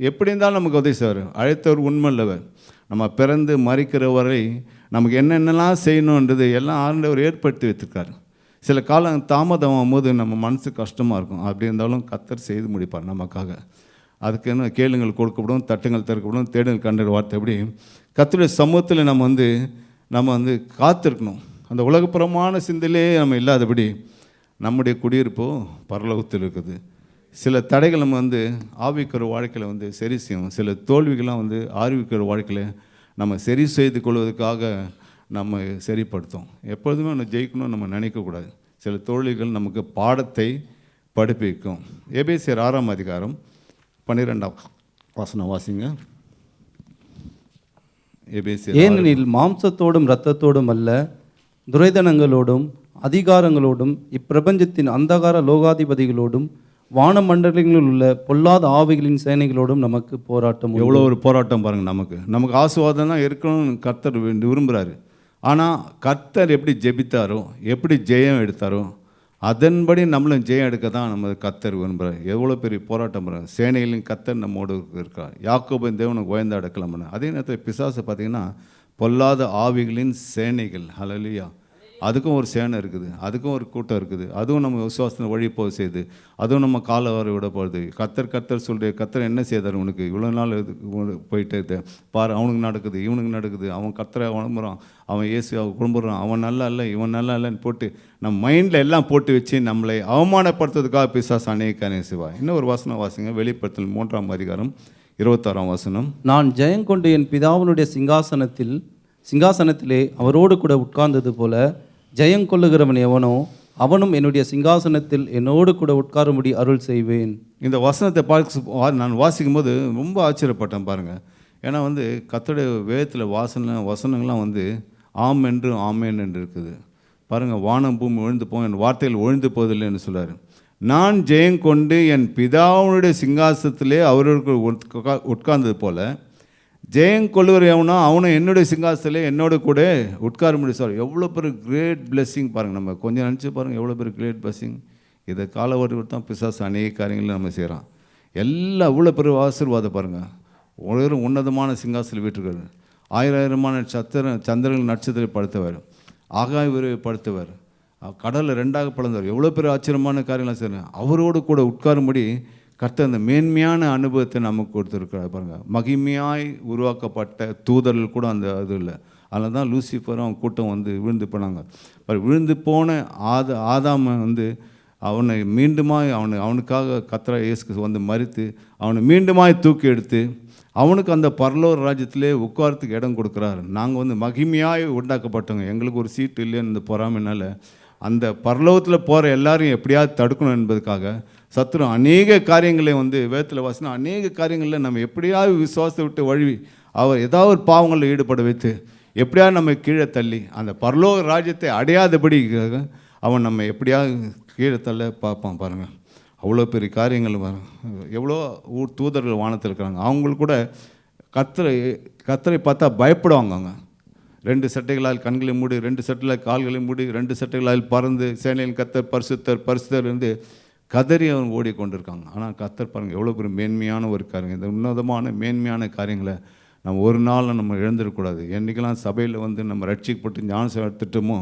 எப்படி இருந்தாலும் நமக்கு உதவி செய்வார். அழைத்தவர் உண்மை இல்லவர். நம்ம பிறந்து மறிக்கிற வரை நமக்கு என்னென்னலாம் செய்யணுன்றது எல்லாம் ஆண்டவர் ஏற்படுத்தி வைத்திருக்காரு. சில காலம் தாமதம் ஆகும்போது நம்ம மனசு கஷ்டமாக இருக்கும். அப்படி இருந்தாலும் கர்த்தர் செய்து முடிப்பார் நமக்காக. அதுக்கு என்ன கேளுங்கள் கொடுக்கப்படும், தட்டுங்கள் திறக்கப்படும், தேடுங்கள் கண்டர் வார்த்தை. எப்படி கர்த்தருடைய சமூகத்தில் நம்ம வந்து காத்திருக்கணும். அந்த உலகப்புறமான சிந்தையிலே நம்ம இல்லாதபடி நம்முடைய குடியிருப்போ பரலோகத்தில் இருக்குது. சில தடைகள் நம்ம வந்து ஆவிக்கிற வாழ்க்கையில் வந்து சரி செய்யும். சில தோல்விகள்லாம் வந்து ஆர்விக்கிற வாழ்க்கையில் நம்ம சரி செய்து கொள்வதற்காக நம்ம சரிப்படுத்தும். எப்பொழுதுமே நம்ம ஜெயிக்கணும்னு நம்ம நினைக்கக்கூடாது. சில தோல்விகள் நமக்கு பாடத்தை படிப்பிக்கும். எபேசியர் 6ஆம் அதிகாரம் 12ஆம் வசனம் வாசிங்க. எபேசியர் ஏனெனில் மாம்சத்தோடும் இரத்தத்தோடும் அல்ல, துரைதனங்களோடும் அதிகாரங்களோடும் இப்பிரபஞ்சத்தின் அந்தகார லோகாதிபதிகளோடும் வானமண்டலங்களில் உள்ள பொல்லாத ஆவிகளின் சேனைகளோடும் நமக்கு போராட்டம். எவ்வளோ ஒரு போராட்டம் பாருங்கள். நமக்கு ஆசீர்வாதம் தான் இருக்கணும்னு கர்த்தர் விரும்புகிறாரு. ஆனால் கர்த்தர் எப்படி ஜெபித்தாரோ, எப்படி ஜெயம் எடுத்தாரோ அதன்படி நம்மளும் ஜெயம் எடுக்க தான் நம்ம கர்த்தர் விரும்புகிறார். எவ்வளோ பெரிய போராட்டம் பண்ணுறாங்க. சேனைகளின் கர்த்தர் நம்மோடு இருக்கார். யாக்கோபின் தேவனுக்கு உயர்ந்த அடக்கலாம்னு. அதே நேரத்தில் பிசாசு பார்த்திங்கன்னா பொல்லாத ஆவிகளின் சேனைகள். ஹல்லேலூயா. அதுக்கும் ஒரு சேனை இருக்குது, அதுக்கும் ஒரு கூட்டம் இருக்குது. அதுவும் நம்ம விசுவாசத்தை வழி போக செய்யுது. அதுவும் நம்ம காலை வர விட போகுது. கர்த்தர் சொல்கிற கர்த்தர் என்ன செய்தார் உனக்கு இவ்வளோ நாள் போயிட்டு பாரு, அவனுக்கு நடக்குது, இவனுக்கு நடக்குது, அவன் கர்த்தரை வளம்புறான், அவன் இயேசு அவன் குடும்புறான், அவன் நல்லா இல்லை, இவன் நல்லா இல்லைன்னு போட்டு நம்ம மைண்டில் எல்லாம் போட்டு வச்சு நம்மளை அவமானப்படுத்துறதுக்காக பிசாசு அநேக காரியம் செய்வார். இன்னும் ஒரு வசனம் வாசிங்க. வெளிப்படுத்தல் 3ஆம் அதிகாரம் 26ஆம் வசனம். நான் ஜெயங்கொண்டு என் பிதாவினுடைய சிங்காசனத்திலே அவரோடு கூட உட்கார்ந்தது போல ஜெயங்கொள்ளுகிறவன் எவனோ அவனும் என்னுடைய சிங்காசனத்தில் என்னோடு கூட உட்காரும்படி அருள் செய்வேன். இந்த வசனத்தை நான் வாசிக்கும் போது ரொம்ப ஆச்சரியப்பட்டேன் பாருங்கள். ஏன்னா வந்து கர்த்தருடைய வேதத்தில் வசனங்கள்லாம் வந்து ஆம் என்று ஆமேன் என்று இருக்குது பாருங்கள். வானம் பூமி ஒழிந்து போகும், என் வார்த்தைகள் ஒழிந்து போவதில்லை என்று சொல்கிறார். நான் ஜெயங்கொண்டு என் பிதாவுடைய சிங்காசனத்திலே அவருக்கு உட்கார்ந்தது போல ஜெயங்கொள்ளுவர் எவனோ அவனும் என்னுடைய சிங்காசனத்திலே என்னோட கூட உட்கார முடியும். சார் எவ்வளோ பெரிய கிரேட் பிளெஸ்ஸிங் பாருங்கள். நம்ம கொஞ்சம் நினச்சி பாருங்கள் எவ்வளோ பெரிய கிரேட் பிளெஸ்ஸிங். இதை காலவரி தான் பிசாசு அநேக காரியங்களும் நம்ம செய்கிறோம். எல்லாம் அவ்வளோ பெரிய ஆசீர்வாதம் பாருங்கள். ஒரு உன்னதமான சிங்காசனம் வீட்டுக்காரு, ஆயிரமான சந்திரர்கள் நட்சத்திரம் படுத்தவர், ஆகாய விரைவை படுத்தவர், கடலில் 2ஆக பிளந்தவர், எவ்வளோ பெரிய ஆச்சரியமான காரியங்கள்லாம் செய்கிறார். அவரோடு கூட உட்காரும்படி கர்த்தர் அந்த மேன்மையான அனுபவத்தை நமக்கு கொடுத்துருக்கிறார் பாருங்கள். மகிமையாய் உருவாக்கப்பட்ட தூதர்கள் கூட அந்த இது இல்லை. அதில் தான் லூசிஃபரும் அவன் கூட்டம் வந்து விழுந்து போனாங்க. விழுந்து போன ஆதாமை வந்து அவனை மீண்டுமாய் அவனுக்காக கர்த்தர் இயேசு வந்து மரித்து அவனை மீண்டுமாய் தூக்கி எடுத்து அவனுக்கு அந்த பரலோக ராஜ்யத்திலே உட்காரத்துக்கு இடம் கொடுக்குறாரு. நாங்கள் வந்து மகிமையாய் உண்டாக்கப்பட்டவங்க, எங்களுக்கு ஒரு சீட்டு இல்லைன்னு இந்த பொறாமைனால அந்த பரலோகத்தில் போகிற எல்லாரையும் எப்படியாவது தடுக்கணும் என்பதுக்காக சத்துரு அநேக காரியங்களை வந்து வேதத்தில் வாசினா அநேக காரியங்களில் நம்ம எப்படியாவது விசுவாசத்தை விட்டு வழி அவர் ஏதாவது ஒரு பாவங்களில் ஈடுபட வைத்து எப்படியாவது நம்ம கீழே தள்ளி அந்த பரலோக ராஜ்யத்தை அடையாதபடி அவன் நம்ம எப்படியாவது கீழே தள்ள பார்ப்பான் பாருங்கள். அவ்வளோ பெரிய காரியங்கள் எவ்வளோ தூதர்கள் வானத்தில் இருக்கிறாங்க. அவங்களுக்கு கூட கர்த்தரை பார்த்தா பயப்படுவாங்க. அவங்க 2 சட்டைகளால் கண்களை மூடி, 2 சட்டைகளால் கால்களை மூடி, 2 சட்டைகளால் பறந்து சேனையின் கர்த்தர் பரிசுத்தர் இருந்து கதறி அவன் ஓடிக்கொண்டிருக்காங்க. ஆனால் கர்த்தர் பாருங்கள் எவ்வளோ பெரிய மேன்மையான ஒரு காரியம். இந்த உன்னதமான மேன்மையான காரியங்களை நம்ம ஒரு நாள் நம்ம இழந்துடக்கூடாது. என்றைக்கெல்லாம் சபையில் வந்து நம்ம ரட்சிக்கப்பட்டு ஞானம் எடுத்துட்டோமோ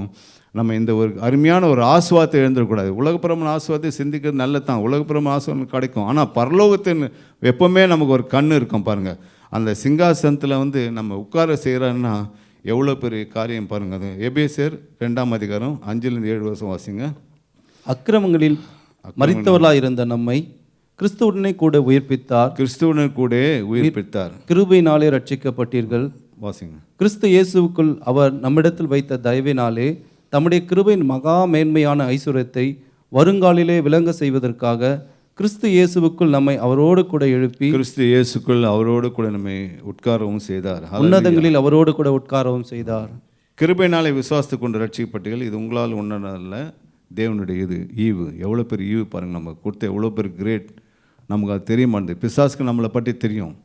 நம்ம இந்த ஒரு அருமையான ஒரு ஆசுவாதத்தை எழுந்துடக்கூடாது. உலகப்புறமான ஆசுவாதத்தை சிந்திக்கிறது நல்லதான், உலகப்புறமான ஆசுவாதம் கிடைக்கும். ஆனால் பரலோகத்தின் எப்போவுமே நமக்கு ஒரு கண் இருக்கும் பாருங்கள். அந்த சிங்காசனத்தில் வந்து நம்ம உட்கார செய்கிறான்னா எவ்வளோ பெரிய காரியம் பாருங்கள். அது எபேசியர் 2ஆம் அதிகாரம் 5-7 வருஷம் வாசிங்க. அக்கிரமங்களில் மரித்தவர்களாயிருந்த நம்மை கிறிஸ்துவுடனே கூட உயிர்ப்பித்தார். கிருபையினாலே ரட்சிக்கப்பட்டீர்கள். வாசிங்க. கிறிஸ்து இயேசுவுக்குள் அவர் நம்மிடத்தில் வைத்த தயவினாலே தம்முடைய கிருபையின் மகா மேன்மையான ஐஸ்வர்யத்தை வருங்காலிலே விளங்க செய்வதற்காக கிறிஸ்து இயேசுவுக்குள் நம்மை அவரோடு கூட எழுப்பி கிறிஸ்து இயேசுக்குள் அவரோடு கூட நம்மை உட்காரவும் செய்தார். உன்னதங்களில் அவரோடு கூட உட்காரவும் செய்தார். கிருபையினாலே விசுவாசத்தை கொண்டு ரட்சிக்கப்பட்டீர்கள், இது உங்களால் உன்னதல்ல, தேவனுடைய இது ஈவு. எவ்வளோ பெரிய ஈவு பாருங்கள், நம்ம கொடுத்த எவ்வளோ பெரிய கிரேட். நமக்கு அது தெரிய மாட்டேது. பிசாசுக்கு நம்மளை பற்றி தெரியும்,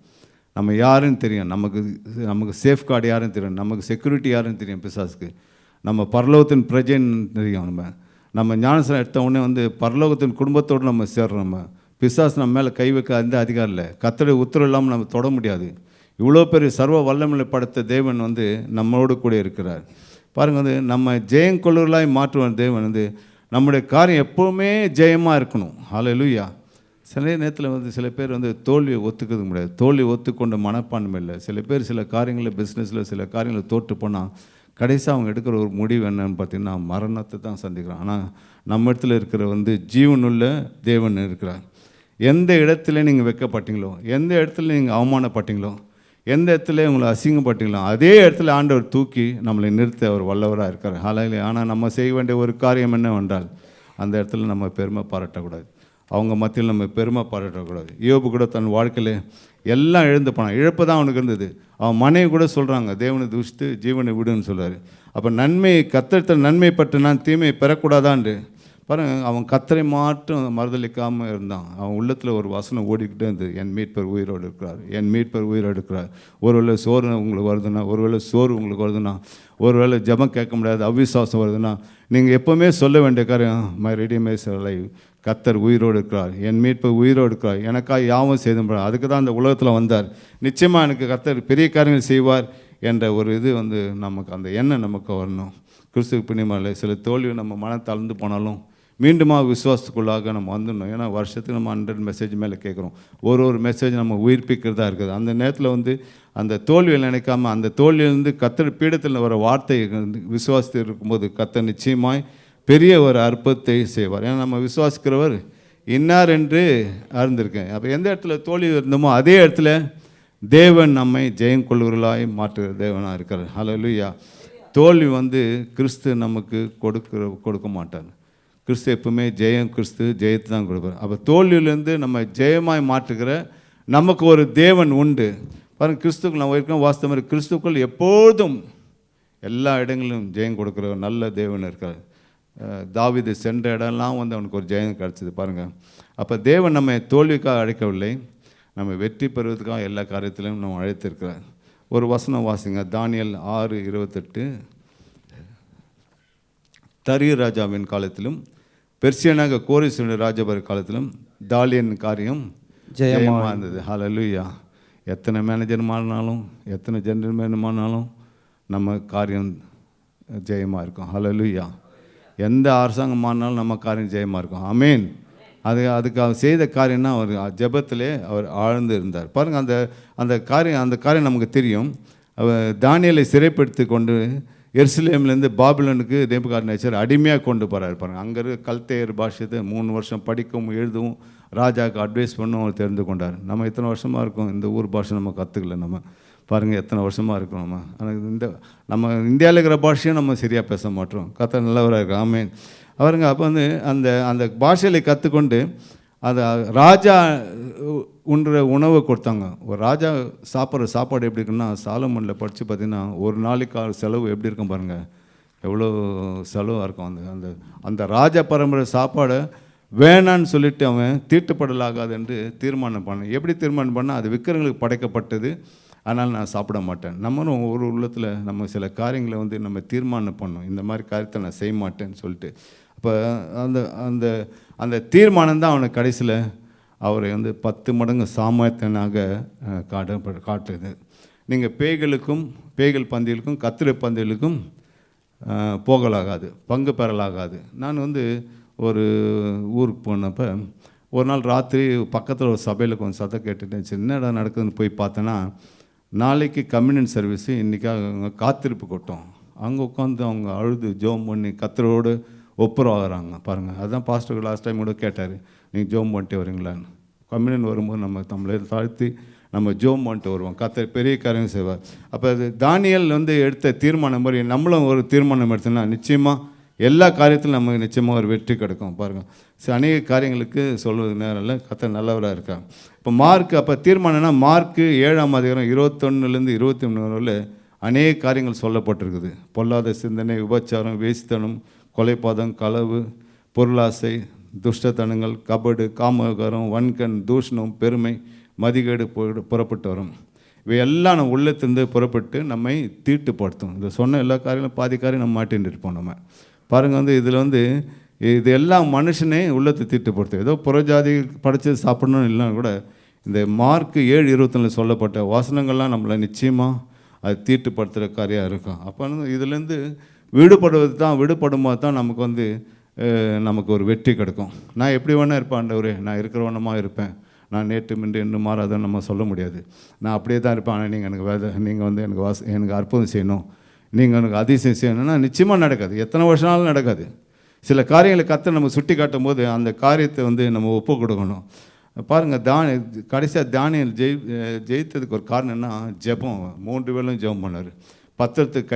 நம்ம யாருன்னு தெரியும், நமக்கு சேஃப்கார்டு யாருன்னு தெரியும், நமக்கு செக்யூரிட்டி யாருன்னு தெரியும். பிசாசுக்கு நம்ம பரலோகத்தின் பிரஜைன்னு தெரியும். நம்ம ஞானஸ்நானம் எடுத்த உடனே பரலோகத்தின் குடும்பத்தோடு நம்ம சேர்றோம். நம்ம பிசாசு நம்ம மேலே கை வைக்க அந்த அதிகாரம் இல்லை. கர்த்தருடைய உத்தரவு இல்லாமல் நம்ம தொட முடியாது. இவ்வளோ பெரிய சர்வ வல்லமையை படைத்த தேவன் நம்மளோடு கூட இருக்கிறார். பாருங்கள், நம்ம ஜெயங்கொள்ளூர்களாய் மாற்றுவார் தேவன். நம்முடைய காரியம் எப்போவுமே ஜெயமாக இருக்கணும். ஹல்லேலூயா. சில நேரத்தில் சில பேர் தோல்வியை ஒத்துக்கிறது முடியாது. தோல்வி ஒத்துக்கொண்ட மனப்பான்மை இல்லை. சில பேர் சில காரியங்களில் பிஸ்னஸில் சில காரியங்களை தோற்று போனால் கடைசியாக அவங்க எடுக்கிற ஒரு முடிவு என்னன்னு பார்த்தீங்கன்னா மரணத்தை தான் சந்திக்கிறான். ஆனால் நம்ம இடத்துல இருக்கிற ஜீவனுள்ள தேவன் இருக்கிறார். எந்த இடத்துல நீங்கள் வைக்கப்பட்டீங்களோ, எந்த இடத்துல நீங்கள் அவமானப்பட்டீங்களோ, எந்த இடத்துல உங்களை அசிங்கப்பட்டீங்களோ, அதே இடத்துல ஆண்டவர் தூக்கி நம்மளை நிறுத்த அவர் வல்லவராக இருக்கார். ஹல்லேலூயா. ஆனால் நம்ம செய்ய வேண்டிய ஒரு காரியம் என்னவென்றால் அந்த இடத்துல நம்ம பெருமை பாராட்டக்கூடாது. அவங்க மத்தியில் நம்ம பெருமை பாராட்டக்கூடாது. யோபு கூட தன் வாழ்க்கையில் எல்லாம் இழந்து போனான். இழப்பு தான் அவனுக்கு இருந்தது. அவன் மனைவி கூட சொல்கிறாங்க, தேவனை துஷ்டு ஜீவனை விடுன்னு சொல்கிறாரு. அப்போ கர்த்தர் நன்மை பட்டு நான் தீமையை பெறக்கூடாதான்னு பாருங்கள். அவன் கர்த்தரை மாட்டும் மறுதளிக்காமல் இருந்தான். அவன் உள்ளத்தில் ஒரு வசனம் ஓடிக்கிட்டே இருந்தது, என் மீட்பர் உயிரோடு இருக்கிறார், என் மீட்பர் உயிரோடு இருக்கிறார். ஒருவேளை சோறு உங்களுக்கு வருதுன்னா, ஒருவேளை சோறு உங்களுக்கு வருதுன்னா, ஒருவேளை ஜெபம் கேட்க முடியாது அவிசுவாசம் வருதுன்னா, நீங்கள் எப்போவுமே சொல்ல வேண்டிய காரியம், மை ரெடிமேஸ் லைவ், கர்த்தர் உயிரோடு இருக்கிறார், என் மீட்பர் உயிரோடு இருக்கிறார், எனக்காக யாவும் செய்து. அதுக்கு தான் அந்த உலகத்தில் வந்தார். நிச்சயமாக எனக்கு கர்த்தர் பெரிய காரியங்கள் செய்வார் என்ற ஒரு இது நமக்கு அந்த எண்ணம் நமக்கு வரணும். கிறிஸ்துவுக்கு பிரியமானவர்களே, சில தோல்வி நம்ம மனம் தளர்ந்து போனாலும் மீண்டுமா விசுவாசத்துக்குள்ளாக நம்ம வந்துடணும். ஏன்னா வருஷத்துக்கு நம்ம 100 மெசேஜ் மேலே கேட்குறோம். ஒரு மெசேஜ் நம்ம உயிர்ப்பிக்கிறதா இருக்குது. அந்த நேரத்தில் அந்த தோல்வியில் நினைக்காம அந்த தோல்வியிலேருந்து கர்த்தர் பீடத்தில் வர வார்த்தை விசுவாசத்தில் இருக்கும்போது கர்த்தர் நிச்சயமாய் பெரிய ஒரு அற்புதத்தை செய்வார். ஏன்னா நம்ம விசுவாசிக்கிறவர் இன்னார் என்று அறிந்திருக்கேன். அப்போ எந்த இடத்துல தோல்வி இருந்தோமோ அதே இடத்துல தேவன் நம்மை ஜெயம் கொள்ளுவர்களாய் மாற்றுகிற தேவனாக இருக்கிறார். ஹல்லேலூயா. தோல்வி கிறிஸ்து நமக்கு கொடுக்க மாட்டார். கிறிஸ்து எப்பவுமே கிறிஸ்து ஜெயத்தை தான் கொடுப்பார். அப்போ தோல்வியிலேருந்து நம்ம ஜெயமாய் மாற்றுகிற நமக்கு ஒரு தேவன் உண்டு. பாருங்கள், கிறிஸ்துக்குள் நம்ம இருக்கோம். வாஸ்தவ மாதிரி கிறிஸ்துக்குள் எப்பொழுதும் எல்லா இடங்களிலும் ஜெயம் கொடுக்குற ஒரு நல்ல தேவன் இருக்கார். தாவீது சென்ற இடம்லாம் அவனுக்கு ஒரு ஜெயம் கிடச்சிது. பாருங்கள், அப்போ தேவன் நம்ம தோல்விக்காக அழைக்கவில்லை, நம்ம வெற்றி பெறுவதற்காக எல்லா காரியத்திலையும் நம்ம அழைத்திருக்கிறார். ஒரு வசனம் வாசிங்க, தானியேல் 6:28. தரியு ராஜாவின் காலத்திலும் பெர்சியனாக கோரேசுடைய ராஜாபர் காலத்திலும் தாலியன் காரியம் ஜெயமாக இருந்தது. ஹல்லேலூயா. எத்தனை மேனேஜர் மாறினாலும், எத்தனை ஜெனரல் மேனேஜர் நம்ம காரியம் ஜெயமாக இருக்கும். ஹல்லேலூயா. எந்த அரசாங்கம் மாறினாலும் நம்ம காரியம் ஜெயமாக இருக்கும். ஆமேன். அதுக்கு அவர் செய்த காரியம்னா அவர் ஜெபத்திலே அவர் ஆழ்ந்து இருந்தார். பாருங்கள், அந்த காரியம் நமக்கு தெரியும். அவர் தானியேலை சிறைப்படுத்தி கொண்டு எருசலேம்லேருந்து பாபிலோனுக்கு நேபுகாத்நேச்சர் அடிமையாக கொண்டு போகிறார். பாருங்கள், அங்கே இருக்க கல்தேயர் பாஷத்தை 3 வருஷம் படிக்கவும் எழுதவும் ராஜாவுக்கு அட்வைஸ் பண்ணவும் அவர் தெரிந்து கொண்டார். நம்ம எத்தனை வருஷமாக இருக்கும் இந்த ஊர் பாஷை நம்ம கற்றுக்கல. நம்ம பாருங்கள் எத்தனை வருஷமாக இருக்கும். நம்ம இந்தியாவில் இருக்கிற பாஷையும் நம்ம சரியாக பேச மாட்டோம். கர்த்தர் நல்லவராக இருக்கு. ஆமேன். அவருங்க அப்போ அந்த பாஷையில் கற்றுக்கொண்டு அது ராஜா உண்ற உணவை கொடுத்தாங்க. ஒரு ராஜா சாப்பிட்ற சாப்பாடு எப்படி இருக்குன்னா, சாலமோனில் படித்து பார்த்தீங்கன்னா ஒரு நாளைக்கு செலவு எப்படி இருக்கும் பாருங்கள், எவ்வளோ செலவாக இருக்கும். அந்த ராஜா பரம்பரை சாப்பாடை வேணான்னு சொல்லிட்டு அவன் தீட்டுப்படலாகாது என்று தீர்மானம் பண்ண. எப்படி தீர்மானம் பண்ணால், அது விக்கிரங்களுக்கு படைக்கப்பட்டது, அதனால் நான் சாப்பிட மாட்டேன். நம்மளும் ஒரு உள்ளத்தில் நம்ம சில காரியங்களை நம்ம தீர்மானம் பண்ணோம், இந்த மாதிரி காரியத்தை நான் செய்ய மாட்டேன்னு சொல்லிட்டு. அப்போ அந்த தீர்மானம் தான் அவனை கடைசியில் அவரை 10 மடங்கு சாமர்த்தியனாக காட்டுது. நீங்கள் பேய்கள் பந்திகளுக்கும் கத்திரை பந்திகளுக்கும் போகலாகாது, பங்கு பெறலாகாது. நான் ஒரு ஊருக்கு போனப்போ ஒரு நாள் ராத்திரி பக்கத்தில் ஒரு சபையில் கொஞ்சம் சத்தம் கேட்டுட்டேன். என்னடா நடக்குதுன்னு போய் பார்த்தேன்னா, நாளைக்கு கம்யூனியன் சர்வீஸு, இன்றைக்காக காத்திருப்பு கூட்டம். அங்கே உட்காந்து அவங்க அழுது ஜோம் பண்ணி கத்தரோடு ஒப்புரவாகிறாங்க. பாருங்கள், அதுதான் பாஸ்டர் லாஸ்ட் டைம் கூட கேட்டார், நீங்கள் ஜோம் பண்ணிட்டு வரீங்களான்னு. கம்யூனியன் வரும்போது நம்மளை தாழ்த்தி நம்ம ஜோம் பண்ணிட்டு வருவோம். கர்த்தர் பெரிய காரியம் செய்வார். அப்போ அது தானியேல் எடுத்த தீர்மானம் மாதிரி நம்மளும் ஒரு தீர்மானம் எடுத்தோம்னா நிச்சயமாக எல்லா காரியத்திலும் நமக்கு நிச்சயமாக ஒரு வெற்றி கிடைக்கும். பாருங்கள், அநேக காரியங்களுக்கு சொல்வது நேரம் இல்லை, கர்த்தர் நல்லவராக இருக்காங்க. இப்போ மார்க், அப்போ தீர்மானம்னா மார்க்கு 7ஆம் அதிகாரம் 21 23 வரையில் அநேக காரியங்கள் சொல்லப்பட்டிருக்குது. பொல்லாத சிந்தனை, விபச்சாரம், வேசித்தனம், கொலைபாதகம், களவு, பொருளாசை, துஷ்டத்தனங்கள், கபடு, காமகாரம், வன்கண், தூஷணம், பெருமை, மதிகேடு புறப்பட்டு வரும். இவை எல்லாம் நம்ம உள்ளத்திலிருந்து புறப்பட்டு நம்மை தீட்டுப்படுத்தும். இதை சொன்ன எல்லா காரியங்களும் பாதி காரியம் நம்ம மாட்டின்னு இருப்போம். நம்ம பாருங்கள், இதில் இது எல்லாம் மனுஷனே உள்ளத்தை தீட்டுப்படுத்தும். ஏதோ புறஜாதி படைச்சது சாப்பிடணும்னு இல்லைன்னா கூட இந்த மார்க் 7:24 சொல்லப்பட்ட வசனங்கள்லாம் நம்மளை நிச்சயமாக அது தீட்டுப்படுத்துகிற காரியம் இருக்கும். அப்போ இதுலேருந்து விடுபடும் போது தான் நமக்கு ஒரு வெற்றி கிடைக்கும். நான் எப்படி வேணா இருப்பேன் ஆண்டவரே, நான் இருக்கிறவனமாக இருப்பேன், நான் நேற்று மின்று இன்னும் மாறாதன்னு நம்ம சொல்ல முடியாது. நான் அப்படியே தான் இருப்பேன். ஆனால் நீங்கள் எனக்கு அற்புதம் செய்யணும், நீங்கள் எனக்கு அதிசயம் செய்யணும்னா நிச்சயமாக நடக்காது. எத்தனை வருஷம்னாலும் நடக்காது. சில காரியங்களை கர்த்தர் நம்ம சுட்டி காட்டும் போது அந்த காரியத்தை நம்ம ஒப்பு கொடுக்கணும். பாருங்கள், கடைசியாக தானியேல் ஜெயித்ததுக்கு ஒரு காரணம் என்ன? ஜெபம். 3 வேளையும் ஜெபம் பண்ணார். பத்திரத்துக்கு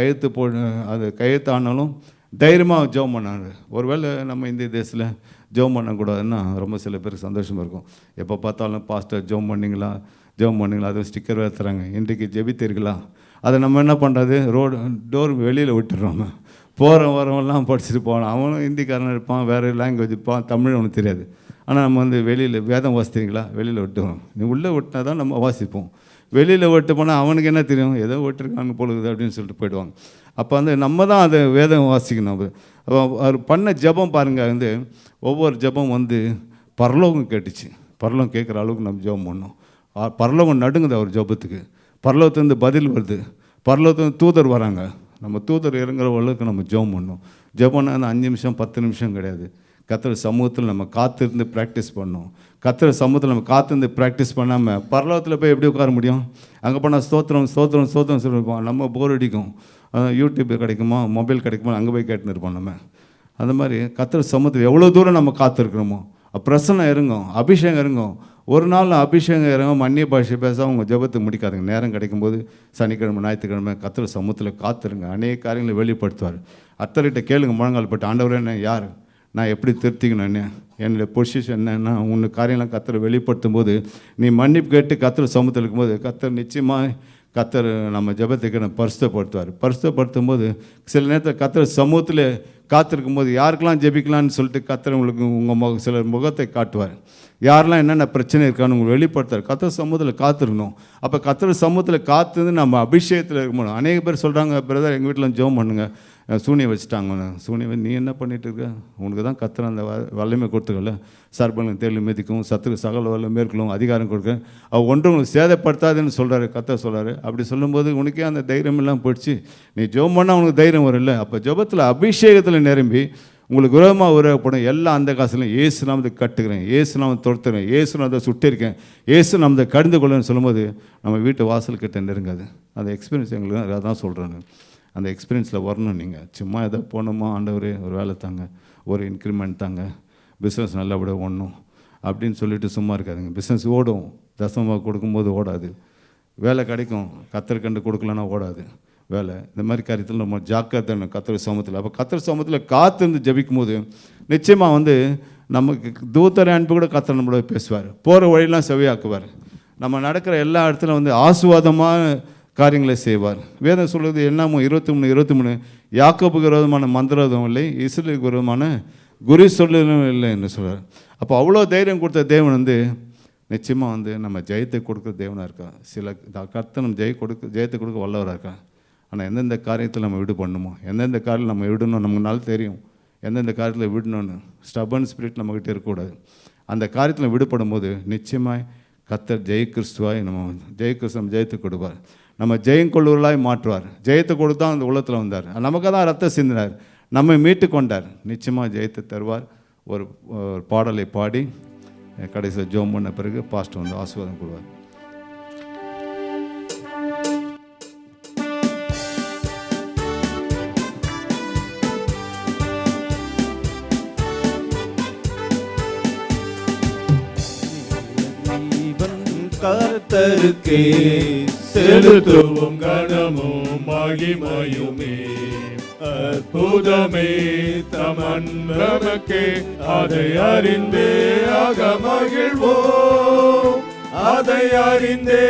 கையெழுத்து ஆனாலும் தைரியமாக ஜெபம் பண்ணார். ஒருவேளை நம்ம இந்திய தேசத்தில் ஜெபம் பண்ணக்கூடாதுன்னா ரொம்ப சில பேருக்கு சந்தோஷமாக இருக்கும். எப்போ பார்த்தாலும் பாஸ்டர் ஜெபம் பண்ணிங்களா, அதுவும் ஸ்டிக்கர் ஏற்றுறாங்க, இன்றைக்கு ஜெபித்தீர்களா. அதை நம்ம என்ன பண்ணுறது, டோர் வெளியில் விட்டுடுறோம். போகிற வரவெல்லாம் படிச்சுட்டு போகலாம். அவனும் ஹிந்திக்காரன் இருப்பான், வேறு லாங்குவேஜ் இருப்பான், தமிழ் அவனுக்கு தெரியாது. ஆனால் நம்ம வெளியில் வேதம் வாசித்தீங்களா, வெளியில் விட்டுவோம். நீ உள்ளே விட்டினா தான் நம்ம வாசிப்போம். வெளியில் விட்டு போனால் அவனுக்கு என்ன தெரியும், ஏதோ விட்டுருக்காங்க பொழுது அப்படின்னு சொல்லிட்டு போயிடுவாங்க. அப்போ நம்ம தான் அதை வேதம் வாசிக்கணும். அப்போ அவர் பண்ண ஜெபம் பாருங்கள், ஒவ்வொரு ஜெபம் பரலோகம் கேட்டுச்சு. பரலோகம் கேட்குற அளவுக்கு நம்ம ஜெபம் பண்ணோம். பரலோகம் நடுங்குது அவர் ஜெபத்துக்கு. பரலோகத்துலேருந்து பதில் வருது. பரலோகத்துலேருந்து தூதர் வராங்க. நம்ம தூதர் இறங்குற அளவுக்கு நம்ம ஜெபம் பண்ணோம். ஜெபம்னா அந்த 5 நிமிஷம் 10 நிமிஷம் கிடையாது. கர்த்தர் சமூகத்தில் நம்ம காத்திருந்து ப்ராக்டிஸ் பண்ணோம். கர்த்தர் சமூகத்தில் நம்ம காத்திருந்து ப்ராக்டிஸ் பண்ணாமல் பரலோகத்தில் போய் எப்படி உட்கார முடியும்? அங்கே போனால் ஸ்தோத்திரம் சொல்லியிருப்போம். நம்ம போர் அடிக்கும். யூடியூப் கிடைக்குமா, மொபைல் கிடைக்குமா, அங்கே போய் கேட்டுன்னு இருப்போம். நம்ம அந்த மாதிரி கர்த்தர் சமூகத்தில் எவ்வளோ தூரம் நம்ம காத்திருக்கிறோமோ பிரசன்னம் இறங்கும், அபிஷேகம் இறங்கும். ஒரு நாள் அபிஷேகம் இறங்கும், அந்நிய பாஷை பேச அவங்க ஜெபத்தை முடிக்காதுங்க. நேரம் கிடைக்கும்போது சனிக்கிழமை, ஞாயிற்றுக்கிழமை கர்த்தர் சமூகத்தில் காத்திருங்க. அநேக காரியங்களை வெளிப்படுத்துவார். அத்தர்கிட்ட கேளுங்க, முழங்கால் பட்டு, ஆண்டவரே என்ன யார், நான் எப்படி திருத்திக்கணும், என்ன என்னுடைய பொசிஷன் என்னன்னா, உன்னை காரியங்களாம் கர்த்தரை வெளிப்படுத்தும் போது நீ மன்னிப்பு கேட்டு கர்த்தர் சமூகத்தில் இருக்கும்போது கர்த்தர் நிச்சயமாக நம்ம ஜெபத்துக்கு பரிசுத்தப்படுத்தும் போது சில நேரத்தில் கர்த்தர் சமூகத்தில் காத்திருக்கும் போது யாருக்கெல்லாம் ஜெபிக்கலான்னு சொல்லிட்டு கர்த்தர் உங்களுக்கு உங்கள் சிலர் முகத்தை காட்டுவார். யாரெல்லாம் என்னென்ன பிரச்சனை இருக்கான்னு உங்களுக்கு வெளிப்படுத்துவார். கர்த்தர் சமூகத்தில் காத்திருக்கணும். அப்போ கர்த்தர் சமூகத்தில் காத்து நம்ம அபிஷேகத்தில் இருக்கணும். அநேக பேர் சொல்கிறாங்க, பிரதர் எங்கள் வீட்டில் ஜெபம் பண்ணுங்க, சூனியம் வச்சுட்டாங்க. சூனியம் நீ என்ன பண்ணிட்டு இருக்க? உனக்கு தான் கர்த்தர் அந்த வல்லமை கொடுத்துக்கல, சர்பங்களுக்கு தேர்வு மிதிக்கும், சத்துருக்கு சகல வல்ல மேற்கொள்ளும் அதிகாரம் கொடுக்க, ஒன்றும் உங்களுக்கு சேதப்படுத்தாதுன்னு சொல்கிறாரு கர்த்தர் சொல்கிறாரு. அப்படி சொல்லும்போது உனக்கே அந்த தைரியம் எல்லாம் போயிடுச்சு. நீ ஜெபம் பண்ணால் உனக்கு தைரியம் வரல. அப்போ ஜெபத்தில் அபிஷேகத்தில் நிரம்பி உங்களுக்கு விரோதமாக உருவப்படும் எல்லா அந்த காசுலையும் ஏசு நாமத்தை கட்டுக்கிறேன், ஏசு நாமத்தை தொடுத்துறேன், ஏசு நாமத்தை சுட்டிருக்கேன், ஏசு நாமத்தை கடிந்து கொள்ளுன்னு சொல்லும்போது நம்ம வீட்டு வாசல் கிட்ட நெருங்காது. அந்த எக்ஸ்பீரியன்ஸ் எங்களுக்கு அதான் சொல்கிறேன். அந்த எக்ஸ்பீரியன்ஸில் வரணும். நீங்கள் சும்மா எதோ போனோமா, ஆண்டவரே ஒரு வேலை தாங்க, ஒரு இன்க்ரிமெண்ட் தாங்க, பிஸ்னஸ் நல்லபடியாக ஓடணும் அப்படின்னு சொல்லிட்டு சும்மா இருக்காதுங்க. பிஸ்னஸ் ஓடும், தசமாக கொடுக்கும்போது ஓடாது. வேலை கிடைக்கும், கர்த்தர் கண்டு கொடுக்கலன்னா ஓடாது வேலை. இந்த மாதிரி காரியத்தில் நம்ம ஜாக்கிரதை கர்த்தர் சமூகத்தில். அப்போ கர்த்தர் சமூகத்தில் காத்திருந்து ஜபிக்கும் போது நிச்சயமாக நமக்கு தூதரை அனுப்பி கூட கர்த்தர் நம்மளோட பேசுவார். போகிற வழியெல்லாம் செவியாக்குவார். நம்ம நடக்கிற எல்லா இடத்துல ஆசீர்வாதமான காரியங்களை செய்வார். வேதம் சொல்வது என்னமோ 23:23 யாக்கோபுக்கு விரோதமான மந்திரவாதம் இல்லை, இஸ்ரேலுக்கு விரோதமான குறி சொல்லலும் இல்லை என்று சொல்கிறார். அப்போ அவ்வளோ தைரியம் கொடுத்த தேவன் நிச்சயமாக நம்ம ஜெயத்தை கொடுக்குற தேவனாக இருக்கா. சில கர்த்தர் நம்ம ஜெயத்தை கொடுக்க வல்லவராக இருக்கா. ஆனால் எந்தெந்த காரியத்தில் நம்ம விடு பண்ணணுமோ, எந்தெந்த காரியத்தில் நம்ம விடணும் நமக்கு நாள் தெரியும். எந்தெந்த காரியத்தில் விடணும்னு ஸ்டபன் ஸ்பிரிட் நம்மக்கிட்ட இருக்கக்கூடாது. அந்த காரியத்தில் விடுபடும் போது நிச்சயமாக கர்த்தர் ஜெயகிறிஸ்துவாய் நம்ம ஜெயத்தை கொடுப்பார். நம்ம ஜெயம் கொள்வர்களாய் மாற்றுவார். ஜெயத்தை கொடுத்தா அந்த உலகத்தில் வந்தார். நமக்கு தான் ரத்தம் சிந்தினார், நம்மை மீட்டு கொண்டார். நிச்சயமாக ஜெயத்தை தருவார். ஒரு பாடலை பாடி கடைசியில் ஜெபம் பண்ண பிறகு பாஸ்டர் ஆசீர்வாதம் கொடுவார். கர்த்தருக்கே செலுத்துவோம் கனமும் மகிமையுமே. அற்புதமே தமன்றமக்கே அதை அறிந்தே அகமகிழ்வோம், அதை அறிந்தே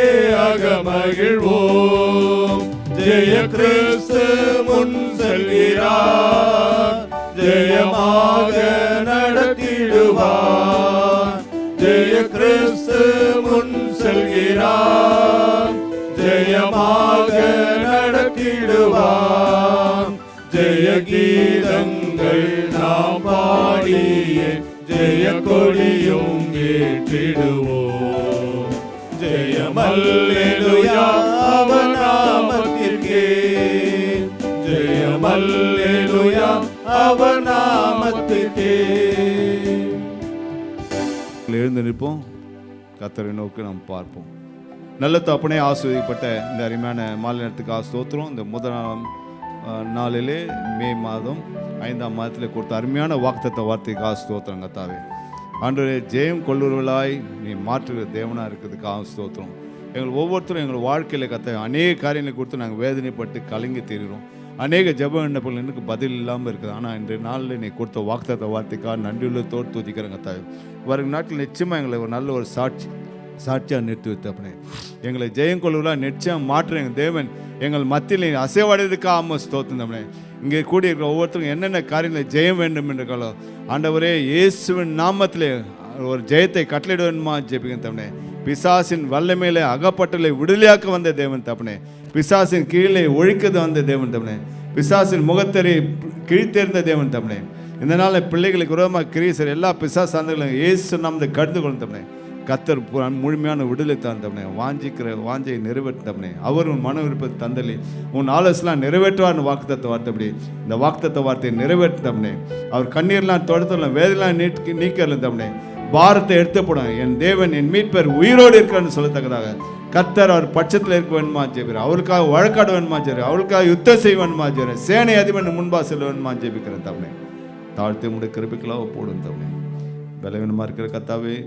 அகமகிழ்வோம். ஜெய கிறிஸ்து முன் செல்கிறார், ஜெயமாக நடத்திடுவார். ஜெய கிறிஸ்து முன் செல்கிறார், ஜெயமாக நடத்திடுவார். ஜெய கீதங்கள் நாம் பாடிய ஜெய கொடியும் ஏற்றிடுவோம். ஜெயம் அல்லேலூயா அவர் நாமத்திற்கே, ஜெயம் அல்லேலூயா அவர் நாமத்திற்கே. எழுந்து நிற்போம், கர்த்தரை நோக்கி நாம் பார்ப்போம். நல்ல தப்பனே ஆஸ்வதிக்கப்பட்ட இந்த அருமையான மாலை நேரத்துக்கு ஸ்தோத்திரம். இந்த முதலாம் நாளிலே மே மாதம் 5ஆம் மாதத்தில் கொடுத்த அருமையான வாக்குத்தத்த வார்த்தைக்காக ஸ்தோத்திரம் கர்த்தாவே. ஆண்டவரே, ஜெயம் கொள்ளுவர்களாய் நீ மாற்றுகிற தேவனாக இருக்கிறதுக்காக ஸ்தோத்திரம். எங்கள் ஒவ்வொருத்தரும் எங்கள் வாழ்க்கையில் கர்த்தாவே அநேக காரியங்களை கொடுத்து நாங்கள் வேதனைப்பட்டு கலங்கி தீர்கிறோம். அநேக ஜெப விண்ணப்பங்கள் எனக்கு பதில் இல்லாமல் இருக்குது. ஆனால் இன்றைய நாளில் நீ கொடுத்த வாக்குத்தத்த வார்த்தைக்காக நன்றியுள்ளத்தோடு துதிக்கிறேன் கர்த்தாவே. வரும் நாட்டில் நிச்சயமாக எங்களை ஒரு நல்ல ஒரு சாட்சியாக நிறுத்தி வைத்தப்பனே. எங்களை ஜெயம் கொள்ளுவலா நிச்சயம் மாற்ற எங்கள் தேவன் எங்கள் மத்தியில் அசைவடைறதுக்காக ஸ்தோத்திரம் தம்பனே. இங்கே கூடியிருக்கிற ஒவ்வொருத்தரும் என்னென்ன காரியங்களை ஜெயம் வேண்டும் என்று காலோ ஆண்டவரே இயேசுவின் நாமத்திலே ஒரு ஜெயத்தை கட்டளையிட வேண்டுமா ஜெபிக்கிறேன் தம்பனே. பிசாசின் வல்லமையிலே அகப்பட்டலை விடுதலையாக்க வந்த தேவன் தப்பனே. பிசாசின் கீழே ஒழிக்கிறது வந்த தேவன் தப்பனே. பிசாசின் முகத்தறி கிழித்தெறிந்த தேவன் தப்பனே. இந்த நாளில் பிள்ளைகளுக்கு விரோதமாக கிரீசர் எல்லா பிசாசு சார்ந்தவர்களும் இயேசு நாமத்தை கடிந்து கொள்ளும் தப்பனே. கத்தர் முழுமையான விடுதலை தந்தவனே, வாஞ்சிக்கிற வாஞ்சையை நிறைவேற்றவனே. அவர் உன் மன விருப்பத்தை தந்தலி உன் ஆலோசலாம் நிறைவேற்றுவார்னு வாக்குத்தத்த வார்த்தைப்படி இந்த வாக்குத்தத்த வார்த்தையை நிறைவேற்றவனே. அவர் கண்ணீர்லாம் தொடர்த்தலாம், வேதெல்லாம் நீக்கல தவனே. பாரத்தை எடுத்துப்படும். என் தேவன் என் மீட்பர் உயிரோடு இருக்கான்னு சொல்லத்தக்கதாக கத்தர் அவர் பட்சத்தில் இருக்க வேணுமா ஜெபிக்கிறேன். அவருக்காக வழக்காட வேணுமா ஜெபிக்கிறேன். அவருக்காக யுத்தம் செய்ய வேணுமா ஜெபிக்கிறேன். சேனை அதிபன் முன்பா செல்ல வேணுமா ஜெபிக்கிறேன் தவனே. தாழ்த்தி முடிய கிருபிக்கலாக போடும் தவனே. பலவீனமாக இருக்கிற கத்தாவே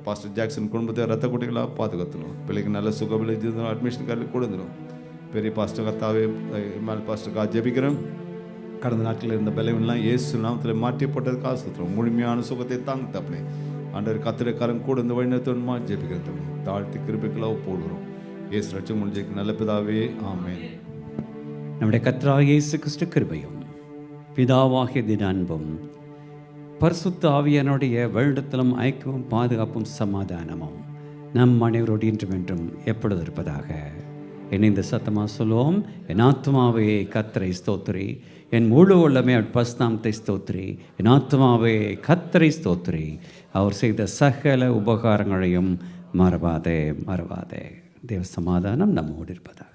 பாஸ்டர் ஜாக்சன் குடும்பத்தை ரத்த குட்டிகளாக பாதுகாத்துடும். பிள்ளைக்கு நல்ல சுகவிலை அட்மிஷன் கார்டில் கொடுத்துடும். பெரிய பாஸ்டர் கத்தாவே இமால் பாஸ்டருக்காக ஜெபிக்கிறேன். கடந்த நாட்களில் இருந்த பலவீனெல்லாம் இயேசு நாமத்தில் மாற்றிப்பட்டதுக்காக சுற்றுறோம். முழுமையான சுகத்தை தாங்க தப்பனே. ஆண்டவர் கத்திரக்காரன் கூட இந்த வழிநடத்தணுமா ஜெபிக்கிறேன் தப்பனே. தாழ்த்தி கிருபிக்கலாக போடுகிறோம். இயேசு ரட்சம் முடிஞ்சிக்கு நல்ல பிதாவே ஆமென். நம்முடைய கர்த்தராகிய இயேசு கிறிஸ்து கிருபையும் பிதாவாகிய தின அன்பும் பரிசுத்த ஆவியானுடைய வருடத்திலும் ஐக்கியமும் பாதுகாப்பும் சமாதானமும் நம் அனைவரோடு இன்றும் என்றும் எப்பொழுது இருப்பதாக. இணைந்த சத்தமாக சொல்லுவோம். என் ஆத்மாவே கர்த்தரை ஸ்தோத்திரி, என் முழு உள்ளமே பரிசுத்தத்தை ஸ்தோத்திரி. என் ஆத்மாவே கர்த்தரை ஸ்தோத்திரி, அவர் செய்த சகல உபகாரங்களையும் மறவாதே. தேவ சமாதானம் நம்மோடு இருப்பதாக.